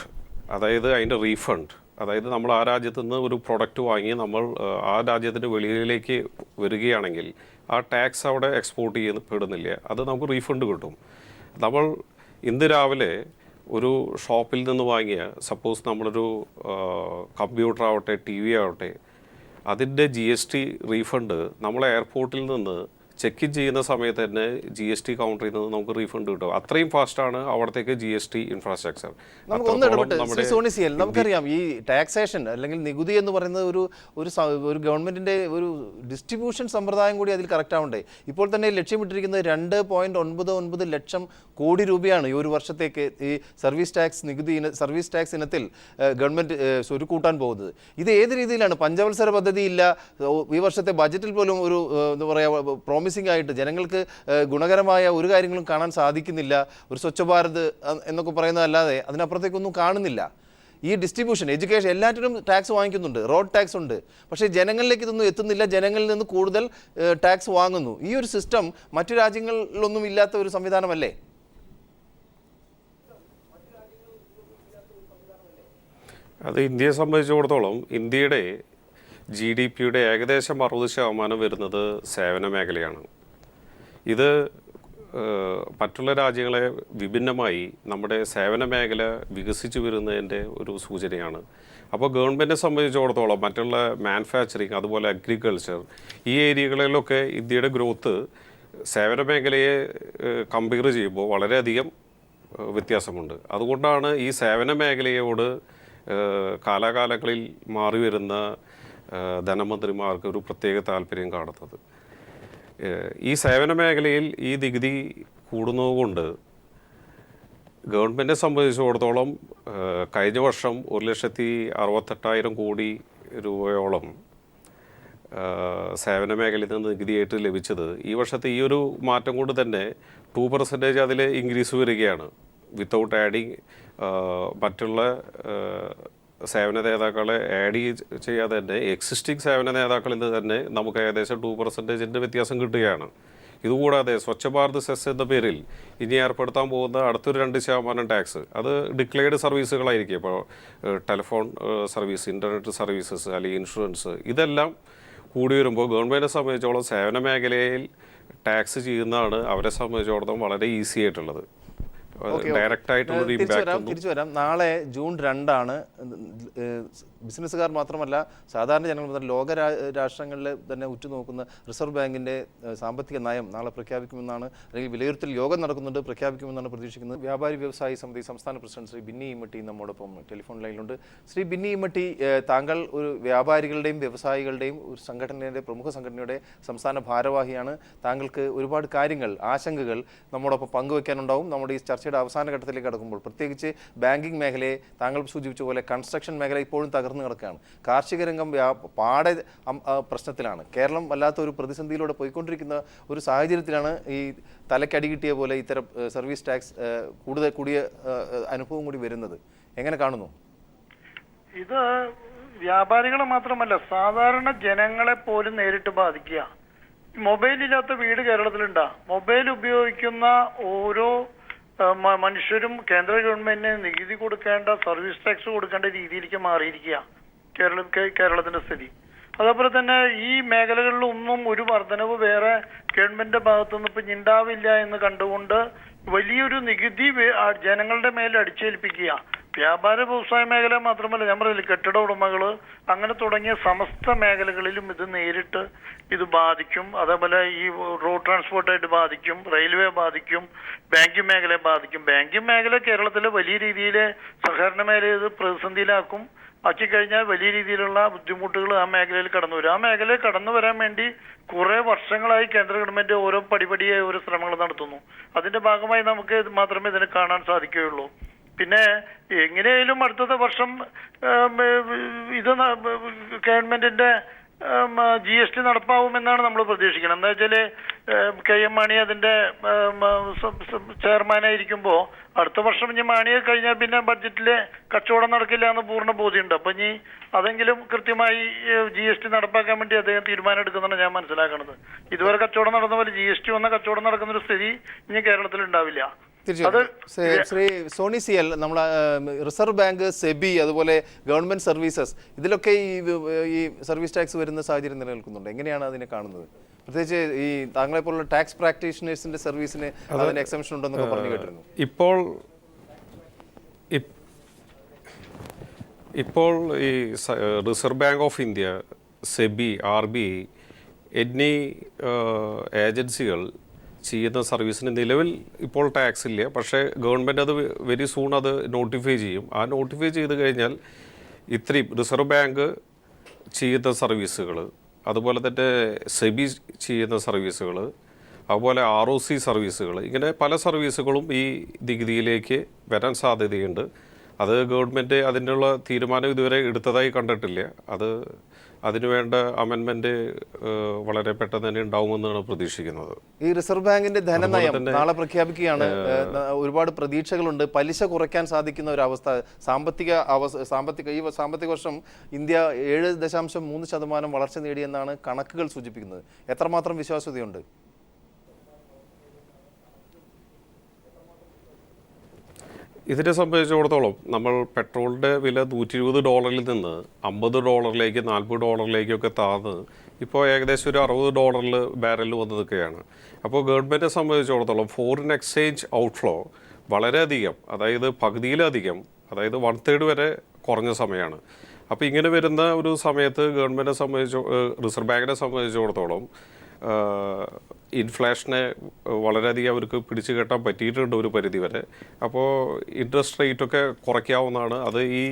അതായത് അതിൻ്റെ റീഫണ്ട്, അതായത് നമ്മൾ ആ രാജ്യത്തു നിന്ന് ഒരു പ്രൊഡക്റ്റ് വാങ്ങി നമ്മൾ ആ രാജ്യത്തിൻ്റെ വെളിയിലേക്ക് വരികയാണെങ്കിൽ ആ ടാക്സ് അവിടെ എക്സ്പോർട്ട് ചെയ്യപ്പെടുന്നില്ല, അത് നമുക്ക് റീഫണ്ട് കിട്ടും. നമ്മൾ ഇന്ന് രാവിലെ ഒരു ഷോപ്പിൽ നിന്ന് വാങ്ങിയ സപ്പോസ് നമ്മളൊരു കമ്പ്യൂട്ടർ ആവട്ടെ TV ആവട്ടെ, അതിൻ്റെ GST റീഫണ്ട് നമ്മൾ എയർപോർട്ടിൽ നിന്ന് ചെക്ക് ഇൻ ചെയ്യുന്ന സമയത്ത് തന്നെ GST കൗണ്ടറിൽ നിന്ന് നമുക്ക് റീഫണ്ട് കിട്ടും. അത്രയും ഫാസ്റ്റാണ് അവിടത്തേക്ക് GST ഇൻഫ്രാസ്ട്രക്ചർ. നമുക്കറിയാം ഈ ടാക്സേഷൻ അല്ലെങ്കിൽ നികുതി എന്ന് പറയുന്നത് ഒരു ഗവൺമെന്റിന്റെ ഒരു ഡിസ്ട്രിബ്യൂഷൻ സമ്പ്രദായം കൂടി അതിൽ കറക്റ്റ് ആവണ്ടേ. ഇപ്പോൾ തന്നെ ലക്ഷ്യമിട്ടിരിക്കുന്നത് 2.99 ലക്ഷം കോടി രൂപയാണ് ഈ ഒരു വർഷത്തേക്ക് ഈ സർവീസ് ടാക്സ് ഇനത്തിൽ ഗവൺമെന്റ് സ്വരുക്കൂട്ടാൻ പോകുന്നത്. ഇത് ഏത് രീതിയിലാണ്? പഞ്ചവത്സര പദ്ധതി ഇല്ല, ഈ വർഷത്തെ ബജറ്റിൽ പോലും ഒരു എന്താ പറയുക പ്രോമിസിംഗ് ആയിട്ട് ജനങ്ങൾക്ക് ഗുണകരമായ ഒരു കാര്യങ്ങളും കാണാൻ സാധിക്കുന്നില്ല. ഒരു സ്വച്ഛ ഭാരത് എന്നൊക്കെ പറയുന്നതല്ലാതെ അതിനപ്പുറത്തേക്കൊന്നും കാണുന്നില്ല. ഈ ഡിസ്ട്രിബ്യൂഷൻ, എഡ്യൂക്കേഷൻ, എല്ലാറ്റിനും ടാക്സ് വാങ്ങിക്കുന്നുണ്ട്, റോഡ് ടാക്സ് ഉണ്ട്, പക്ഷേ ജനങ്ങളിലേക്ക് ഇതൊന്നും എത്തുന്നില്ല. ജനങ്ങളിൽ നിന്ന് കൂടുതൽ ടാക്സ് വാങ്ങുന്നു. ഈ ഒരു സിസ്റ്റം മറ്റു രാജ്യങ്ങളിലൊന്നും ഇല്ലാത്ത ഒരു സംവിധാനമല്ലേ? അത് ഇന്ത്യയെ സംബന്ധിച്ചിടത്തോളം ഇന്ത്യയുടെ GDP-യുടെ ഏകദേശം 60% വരുന്നത് സേവന മേഖലയാണ്. ഇത് മറ്റുള്ള രാജ്യങ്ങളെ വിഭിന്നമായി നമ്മുടെ സേവന മേഖല വികസിച്ചു വരുന്നതിൻ്റെ ഒരു സൂചനയാണ്. അപ്പോൾ ഗവൺമെൻറ്റിനെ സംബന്ധിച്ചിടത്തോളം മറ്റുള്ള മാനുഫാക്ചറിങ് അതുപോലെ അഗ്രികൾച്ചർ ഈ ഏരിയകളിലൊക്കെ ഇന്ത്യയുടെ ഗ്രോത്ത് സേവന മേഖലയെ കമ്പയർ ചെയ്യുമ്പോൾ വളരെയധികം വ്യത്യാസമുണ്ട്. അതുകൊണ്ടാണ് ഈ സേവന മേഖലയോട് കാലാകാലങ്ങളിൽ മാറി വരുന്ന ധനമന്ത്രിമാർക്ക് ഒരു പ്രത്യേക താല്പര്യം കാണുന്നത്. ഈ സേവന മേഖലയിൽ ഈ നികുതി കൂടുന്നതുകൊണ്ട് ഗവൺമെൻറ്റിനെ സംബന്ധിച്ചിടത്തോളം കഴിഞ്ഞ വർഷം 1,68,000 കോടി രൂപയോളം സേവന മേഖലയിൽ നിന്ന് നികുതിയായിട്ട് ലഭിച്ചത് ഈ വർഷത്തെ ഈ ഒരു മാറ്റം കൊണ്ട് തന്നെ 2% അതിൽ ഇൻക്രീസ് വരികയാണ്. വിത്തൗട്ട് ആഡിങ് മറ്റുള്ള സേവന നേതാക്കളെ ആഡ് ചെയ്യാതെ തന്നെ എക്സിസ്റ്റിംഗ് സേവന നേതാക്കളിൽ നിന്ന് തന്നെ നമുക്ക് ഏകദേശം 2% വ്യത്യാസം കിട്ടുകയാണ്. ഇതുകൂടാതെ സ്വച്ഛ ഭാരത് സെസ് എന്ന പേരിൽ ഇനി ഏർപ്പെടുത്താൻ പോകുന്ന അടുത്തൊരു 2% ടാക്സ് അത് ഡിക്ലെയർഡ് സർവീസുകളായിരിക്കും. ഇപ്പോൾ ടെലിഫോൺ സർവീസ്, ഇൻ്റർനെറ്റ് സർവീസസ് അല്ലെങ്കിൽ ഇൻഷുറൻസ്, ഇതെല്ലാം കൂടി വരുമ്പോൾ ഗവൺമെൻറ്റിനെ സംബന്ധിച്ചോളം സേവന മേഖലയിൽ ടാക്സ് ചെയ്യുന്നതാണ് അവരെ സംബന്ധിച്ചിടത്തോളം വളരെ ഈസി ആയിട്ടുള്ളത്. ഡയറക്റ്റ് ആയിട്ടുള്ളൊരു തിരിച്ചു വരാം. നാളെ ജൂൺ 2 ബിസിനസ്സുകാർ മാത്രമല്ല സാധാരണ ജനങ്ങൾ മുതൽ ലോക രാഷ്ട്രങ്ങളിൽ തന്നെ ഉറ്റുനോക്കുന്ന റിസർവ് ബാങ്കിൻ്റെ സാമ്പത്തിക നയം നാളെ പ്രഖ്യാപിക്കുമെന്നാണ്, അല്ലെങ്കിൽ വിലയിരുത്തൽ യോഗം നടക്കുന്നുണ്ട്, പ്രഖ്യാപിക്കുമെന്നാണ് പ്രതീക്ഷിക്കുന്നത്. വ്യാപാരി വ്യവസായി സമിതി സംസ്ഥാന പ്രസിഡന്റ് ശ്രീ ബിന്നി ഇമ്മട്ടി നമ്മോടൊപ്പം ടെലിഫോൺ ലൈനിലുണ്ട്. ശ്രീ ബിന്നി ഇമ്മട്ടി, താങ്കൾ ഒരു വ്യാപാരികളുടെയും വ്യവസായികളുടെയും ഒരു സംഘടനയുടെ, പ്രമുഖ സംഘടനയുടെ സംസ്ഥാന ഭാരവാഹിയാണ്. താങ്കൾക്ക് ഒരുപാട് കാര്യങ്ങൾ, ആശങ്കകൾ നമ്മോടൊപ്പം പങ്കുവെക്കാനുണ്ടാവും. നമ്മുടെ ഈ ചർച്ചയുടെ അവസാന ഘട്ടത്തിലേക്ക് കടക്കുമ്പോൾ പ്രത്യേകിച്ച് ബാങ്കിങ് മേഖലയെ താങ്കൾ സൂചിപ്പിച്ച പോലെ കൺസ്ട്രക്ഷൻ മേഖല ഇപ്പോഴും തകർന്നു കിടക്കുകയാണ്. കാർഷിക രംഗം പാടെ പ്രശ്നത്തിലാണ്. കേരളം വല്ലാത്ത ഒരു പ്രതിസന്ധിയിലൂടെ പോയിക്കൊണ്ടിരിക്കുന്ന ഒരു സാഹചര്യത്തിലാണ് ഈ തലക്കടി കിട്ടിയ പോലെ ഇത്തരം സർവീസ് ടാക്സ് കൂടിയ അനുഭവം കൂടി വരുന്നത്. എങ്ങനെ കാണുന്നു? ഇത് വ്യാപാരികളെ മാത്രമല്ല സാധാരണ ജനങ്ങളെ പോലും നേരിട്ട് ബാധിക്കുക. മൊബൈൽ ഇല്ലാത്ത വീട് കേരളത്തിലുണ്ടാ? മൊബൈൽ ഉപയോഗിക്കുന്ന ഓരോ മനുഷ്യരും കേന്ദ്ര ഗവൺമെന്റിന് നികുതി കൊടുക്കേണ്ട, സർവീസ് ടാക്സ് കൊടുക്കേണ്ട രീതിയിലേക്ക് മാറിയിരിക്കുക കേരളത്തിന്റെ സ്ഥിതി. അതേപോലെ തന്നെ ഈ മേഖലകളിലൊന്നും ഒരു വർധനവ് വേറെ ഗവൺമെന്റിന്റെ ഭാഗത്തുനിന്ന് ഇപ്പൊ ഉണ്ടാവില്ല എന്ന് കണ്ടുകൊണ്ട് വലിയൊരു നികുതി ജനങ്ങളുടെ മേൽ അടിച്ചേൽപ്പിക്കുക. വ്യാപാര വ്യവസായ മേഖല മാത്രമല്ല, ഞാൻ പറഞ്ഞില്ല, കെട്ടിട ഉടമകള് അങ്ങനെ തുടങ്ങിയ സമസ്ത മേഖലകളിലും ഇത് നേരിട്ട് ഇത് ബാധിക്കും. അതേപോലെ ഈ റോഡ് ട്രാൻസ്പോർട്ടായിട്ട് ബാധിക്കും, റെയിൽവേ ബാധിക്കും, ബാങ്കിങ് മേഖലയെ ബാധിക്കും. ബാങ്കിങ് മേഖല കേരളത്തിലെ വലിയ രീതിയിൽ സഹകരണ മേഖല ഇത് പ്രതിസന്ധിയിലാക്കും. ആക്കിക്കഴിഞ്ഞാൽ വലിയ രീതിയിലുള്ള ബുദ്ധിമുട്ടുകൾ ആ മേഖലയിൽ കടന്നു വരും. ആ മേഖലയിൽ കടന്നു വരാൻ വേണ്ടി കുറെ വർഷങ്ങളായി കേന്ദ്ര ഗവൺമെന്റ് ഓരോ പടിപടിയായി ഓരോ ശ്രമങ്ങൾ നടത്തുന്നു. അതിന്റെ ഭാഗമായി നമുക്ക് മാത്രമേ ഇതിനെ കാണാൻ സാധിക്കുകയുള്ളൂ. പിന്നെ എങ്ങനെയായാലും അടുത്ത വർഷം ഇത് ഗവൺമെന്റിന്റെ GST നടപ്പാവുമെന്നാണ് നമ്മൾ പ്രതീക്ഷിക്കുന്നത്. എന്താ വെച്ചാല് KM മാണി അതിന്റെ ചെയർമാനായിരിക്കുമ്പോൾ അടുത്ത വർഷം ഇനി മാണിയെ കഴിഞ്ഞാൽ പിന്നെ ബഡ്ജറ്റില് കച്ചവടം നടക്കില്ല എന്ന് പൂർണ്ണ ബോധ്യമുണ്ട്. അപ്പൊ ഇനി അതെങ്കിലും കൃത്യമായി GST നടപ്പാക്കാൻ വേണ്ടി അദ്ദേഹം തീരുമാനം എടുക്കുന്നതാണ് ഞാൻ മനസ്സിലാക്കുന്നത്. ഇതുവരെ കച്ചവടം നടന്ന പോലെ GST വന്ന കച്ചവടം നടക്കുന്ന ഒരു സ്ഥിതി ഇനി കേരളത്തിൽ ഉണ്ടാവില്ല. ശ്രീ സോണി CL, നമ്മൾ റിസർവ് ബാങ്ക്, സെബി, അതുപോലെ ഗവൺമെന്റ് സർവീസസ്, ഇതിലൊക്കെ ഈ സർവീസ് ടാക്സ് വരുന്ന സാഹചര്യം നിലനിൽക്കുന്നുണ്ട്. എങ്ങനെയാണ് അതിനെ കാണുന്നത്? പ്രത്യേകിച്ച് ഈ താങ്കളെ പോലുള്ള ടാക്സ് പ്രാക്ടീഷണേഴ്സിന്റെ സർവീസിന് അതിന് എക്സംഷൻ ഉണ്ടെന്നൊക്കെ പറഞ്ഞു കേട്ടിരുന്നു. ഇപ്പോൾ ഈ reserve bank of India, SEBI, RBI എന്നീ ഏജൻസികൾ ചെയ്യുന്ന സർവീസിന് നിലവിൽ ഇപ്പോൾ ടാക്സ് ഇല്ല. പക്ഷേ ഗവൺമെൻറ് അത് വെരി സൂൺ അത് നോട്ടിഫൈ ചെയ്യും. ആ നോട്ടിഫൈ ചെയ്ത് കഴിഞ്ഞാൽ ഇത്രയും റിസർവ് ബാങ്ക് ചെയ്യുന്ന സർവീസുകൾ, അതുപോലെ തന്നെ സെബി ചെയ്യുന്ന സർവീസുകൾ, അതുപോലെ ROC സർവീസുകൾ, ഇങ്ങനെ പല സർവീസുകളും ഈ നികുതിയിലേക്ക് വരാൻ സാധ്യതയുണ്ട്. അത് ഗവൺമെൻറ് അതിനുള്ള തീരുമാനം ഇതുവരെ എടുത്തതായി കണ്ടിട്ടില്ല. അതിനുവേണ്ട അമെൻമെന്റ് വളരെ പെട്ടെന്ന് തന്നെ ഉണ്ടാവുമെന്നാണ് പ്രതീക്ഷിക്കുന്നത്. ഈ റിസർവ് ബാങ്കിന്റെ ധനനയം നാളെ പ്രഖ്യാപിക്കുകയാണ്. ഒരുപാട് പ്രതീക്ഷകളുണ്ട്. പലിശ കുറയ്ക്കാൻ സാധിക്കുന്ന ഒരു അവസ്ഥ, ഈ സാമ്പത്തിക വർഷം ഇന്ത്യ 7.3% വളർച്ച നേടിയെന്നാണ് കണക്കുകൾ സൂചിപ്പിക്കുന്നത്. എത്രമാത്രം വിശ്വാസ്യതയുണ്ട്? ഇതിനെ സംബന്ധിച്ചിടത്തോളം നമ്മൾ പെട്രോളിൻ്റെ വില $120 നിന്ന് $50, $40 താഴ്ന്ന് ഇപ്പോൾ ഏകദേശം ഒരു $60 ബാരൽ വന്ന് നിൽക്കുകയാണ്. അപ്പോൾ ഗവൺമെൻറ്റിനെ സംബന്ധിച്ചിടത്തോളം ഫോറിൻ എക്സ്ചേഞ്ച് ഔട്ട്ഫ്ലോ വളരെയധികം, അതായത് പകുതിയിലധികം, അതായത് 1/3 വരെ കുറഞ്ഞ സമയമാണ്. അപ്പോൾ ഇങ്ങനെ വരുന്ന ഒരു സമയത്ത് റിസർവ് ബാങ്കിനെ സംബന്ധിച്ചിടത്തോളം ഇൻഫ്ലേഷനെ വളരെയധികം അവർക്ക് പിടിച്ചു കെട്ടാൻ പറ്റിയിട്ടുണ്ട് ഒരു പരിധി വരെ. അപ്പോൾ ഇൻട്രസ്റ്റ് റേറ്റൊക്കെ കുറയ്ക്കാവുന്നതാണ്. അത് ഈ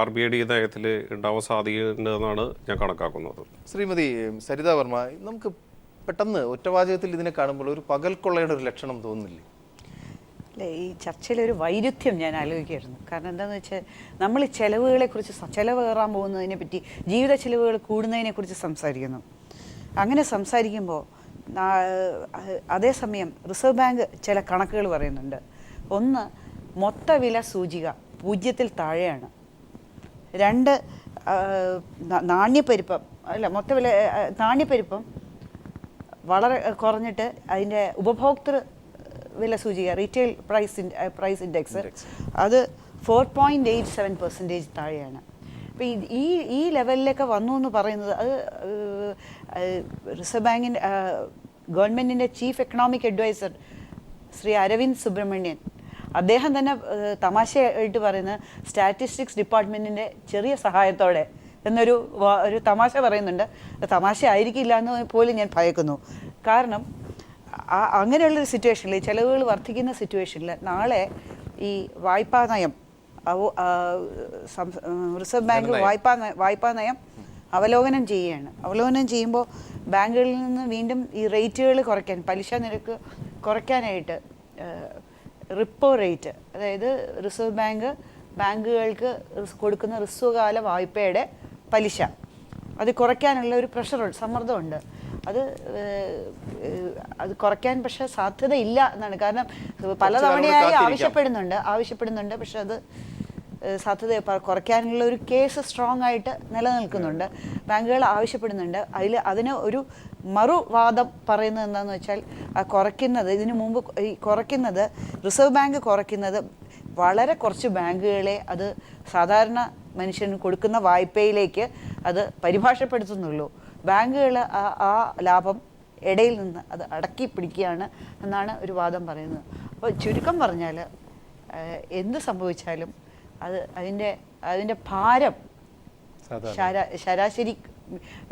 RBI നയത്തിൽ ഉണ്ടാവാൻ സാധ്യതയുണ്ടെന്നാണ് ഞാൻ കണക്കാക്കുന്നത്. ശ്രീമതി സരിത വർമ്മ, നമുക്ക് പെട്ടെന്ന് ഒറ്റവാചകത്തിൽ ഇതിനെ കാണുമ്പോൾ ഒരു പകൽക്കൊള്ളയുടെ ഒരു ലക്ഷണം തോന്നുന്നില്ലേ? അല്ലേ, ഈ ചർച്ചയിലൊരു വൈരുദ്ധ്യം ഞാൻ ആലോചിക്കായിരുന്നു. കാരണം എന്താണെന്ന് വെച്ചാൽ നമ്മൾ ഈ ചിലവുകളെക്കുറിച്ച്, ചിലവ് കയറാൻ പോകുന്നതിനെ പറ്റി, ജീവിത ചിലവുകൾ കൂടുന്നതിനെക്കുറിച്ച് സംസാരിക്കുന്നു. അങ്ങനെ സംസാരിക്കുമ്പോൾ അതേസമയം റിസർവ് ബാങ്ക് ചില കണക്കുകൾ പറയുന്നുണ്ട്. ഒന്ന്, മൊത്തവില സൂചിക 0-ൽ താഴെയാണ്. 2, നാണ്യപ്പെരുപ്പം നാണ്യപ്പെരുപ്പം വളരെ കുറഞ്ഞിട്ട് അതിൻ്റെ ഉപഭോക്തൃ വില സൂചിക റീറ്റെയിൽ പ്രൈസ് ഇൻഡെക്സ് അത് 4.87% താഴെയാണ്. അപ്പോൾ ഈ ലെവലിലൊക്കെ വന്നു എന്ന് പറയുന്നത് അത് റിസർവ് ബാങ്കിൻ്റെ ഗവൺമെൻറ്റിൻ്റെ chief economic adviser Shri Arvind Subramanian അദ്ദേഹം തന്നെ തമാശയായിട്ട് പറയുന്നത് സ്റ്റാറ്റിസ്റ്റിക്സ് ഡിപ്പാർട്ട്മെൻറ്റിൻ്റെ ചെറിയ സഹായത്തോടെ എന്നൊരു തമാശ പറയുന്നുണ്ട്. തമാശ ആയിരിക്കില്ല എന്ന് പോലും ഞാൻ ഭയക്കുന്നു. കാരണം അങ്ങനെയുള്ളൊരു സിറ്റുവേഷനിൽ ചിലവുകൾ വർദ്ധിക്കുന്ന സിറ്റുവേഷനിൽ നാളെ ഈ വായ്പാ നയം റിസർവ് ബാങ്ക് വായ്പാ നയം അവലോകനം ചെയ്യുകയാണ്. അവലോകനം ചെയ്യുമ്പോൾ ബാങ്കുകളിൽ നിന്ന് വീണ്ടും ഈ റേറ്റുകൾ കുറയ്ക്കാൻ, പലിശ നിരക്ക് കുറയ്ക്കാനായിട്ട് റിപ്പോ റേറ്റ്, അതായത് റിസർവ് ബാങ്കുകൾക്ക് കൊടുക്കുന്ന ഹ്രസ്വകാല വായ്പയുടെ പലിശ അത് കുറയ്ക്കാനുള്ള ഒരു പ്രഷറുണ്ട്, സമ്മർദ്ദമുണ്ട്. അത് കുറയ്ക്കാൻ പക്ഷെ സാധ്യതയില്ല എന്നാണ്. കാരണം പലതവണയായി ആവശ്യപ്പെടുന്നുണ്ട് പക്ഷെ അത് സാധ്യത കുറയ്ക്കാനുള്ള ഒരു കേസ് സ്ട്രോങ് ആയിട്ട് നിലനിൽക്കുന്നുണ്ട്. ബാങ്കുകൾ ആവശ്യപ്പെടുന്നുണ്ട്. അതിന് ഒരു മറുവാദം പറയുന്നത് എന്താണെന്ന് വെച്ചാൽ കുറയ്ക്കുന്നത്, ഇതിനു മുമ്പ് ഈ കുറയ്ക്കുന്നത് റിസർവ് ബാങ്ക് കുറയ്ക്കുന്നത് വളരെ കുറച്ച് ബാങ്കുകളെ അത് സാധാരണ മനുഷ്യന് കൊടുക്കുന്ന വായ്പയിലേക്ക് അത് പരിഭാഷപ്പെടുത്തുന്നുള്ളൂ. ബാങ്കുകൾ ആ ലാഭം ഇടയിൽ നിന്ന് അത് അടക്കി പിടിക്കുകയാണ് എന്നാണ് ഒരു വാദം പറയുന്നത്. അപ്പോൾ ചുരുക്കം പറഞ്ഞാൽ എന്ത് സംഭവിച്ചാലും അതിൻ്റെ ഭാരം ശരാശരി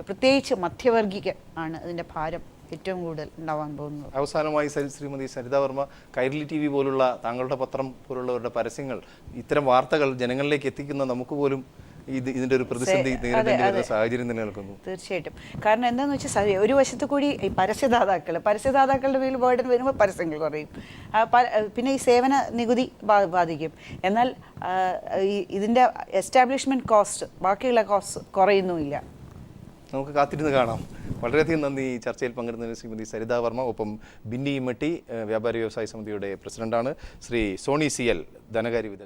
പ്രത്യേകിച്ച് മധ്യവർഗിക്ക് ആണ് അതിൻ്റെ ഭാരം ഏറ്റവും കൂടുതൽ ഉണ്ടാവാൻ പോകുന്നത്. അവസാനമായി ശ്രീമതി സരിതാ വർമ്മ, കൈരളി TV പോലുള്ള താങ്കളുടെ പത്രം പോലുള്ളവരുടെ പരസ്യങ്ങൾ, ഇത്തരം വാർത്തകൾ ജനങ്ങളിലേക്ക് എത്തിക്കുന്ന നമുക്ക് പോലും ഇതിന്റെ ഒരു പ്രതിസന്ധി നേരിടേണ്ടി വരുന്ന സാഹചര്യം നിലനിൽക്കുന്നു. തീർച്ചയായിട്ടും. കാരണം എന്താണെന്ന് വെച്ചാൽ ഒരു വശത്ത് കൂടി ഈ പരസ്യദാതാക്കളുടെ മേൽ ബേർഡൻ വരുമ്പോൾ പരസ്യങ്ങൾ കുറയും, പിന്നെ ഈ സേവന നികുതി ബാധിക്കും. എന്നാൽ ഇതിൻ്റെ എസ്റ്റാബ്ലിഷ്മെൻറ്റ് കോസ്റ്റ്, ബാക്കിയുള്ള കോസ്റ്റ് കുറയുന്നുമില്ല. നമുക്ക് കാത്തിരുന്ന് കാണാം. വളരെയധികം നന്ദി ഈ ചർച്ചയിൽ പങ്കെടുന്നതിന് ശ്രീമതി സരിതാ വർമ്മ. ഒപ്പം ബിന്നി ഇമ്മട്ടി വ്യാപാരി വ്യവസായ സമിതിയുടെ പ്രസിഡന്റാണ്. ശ്രീ സോണി CL ധനകാര്യ വിദഗ്ധൻ.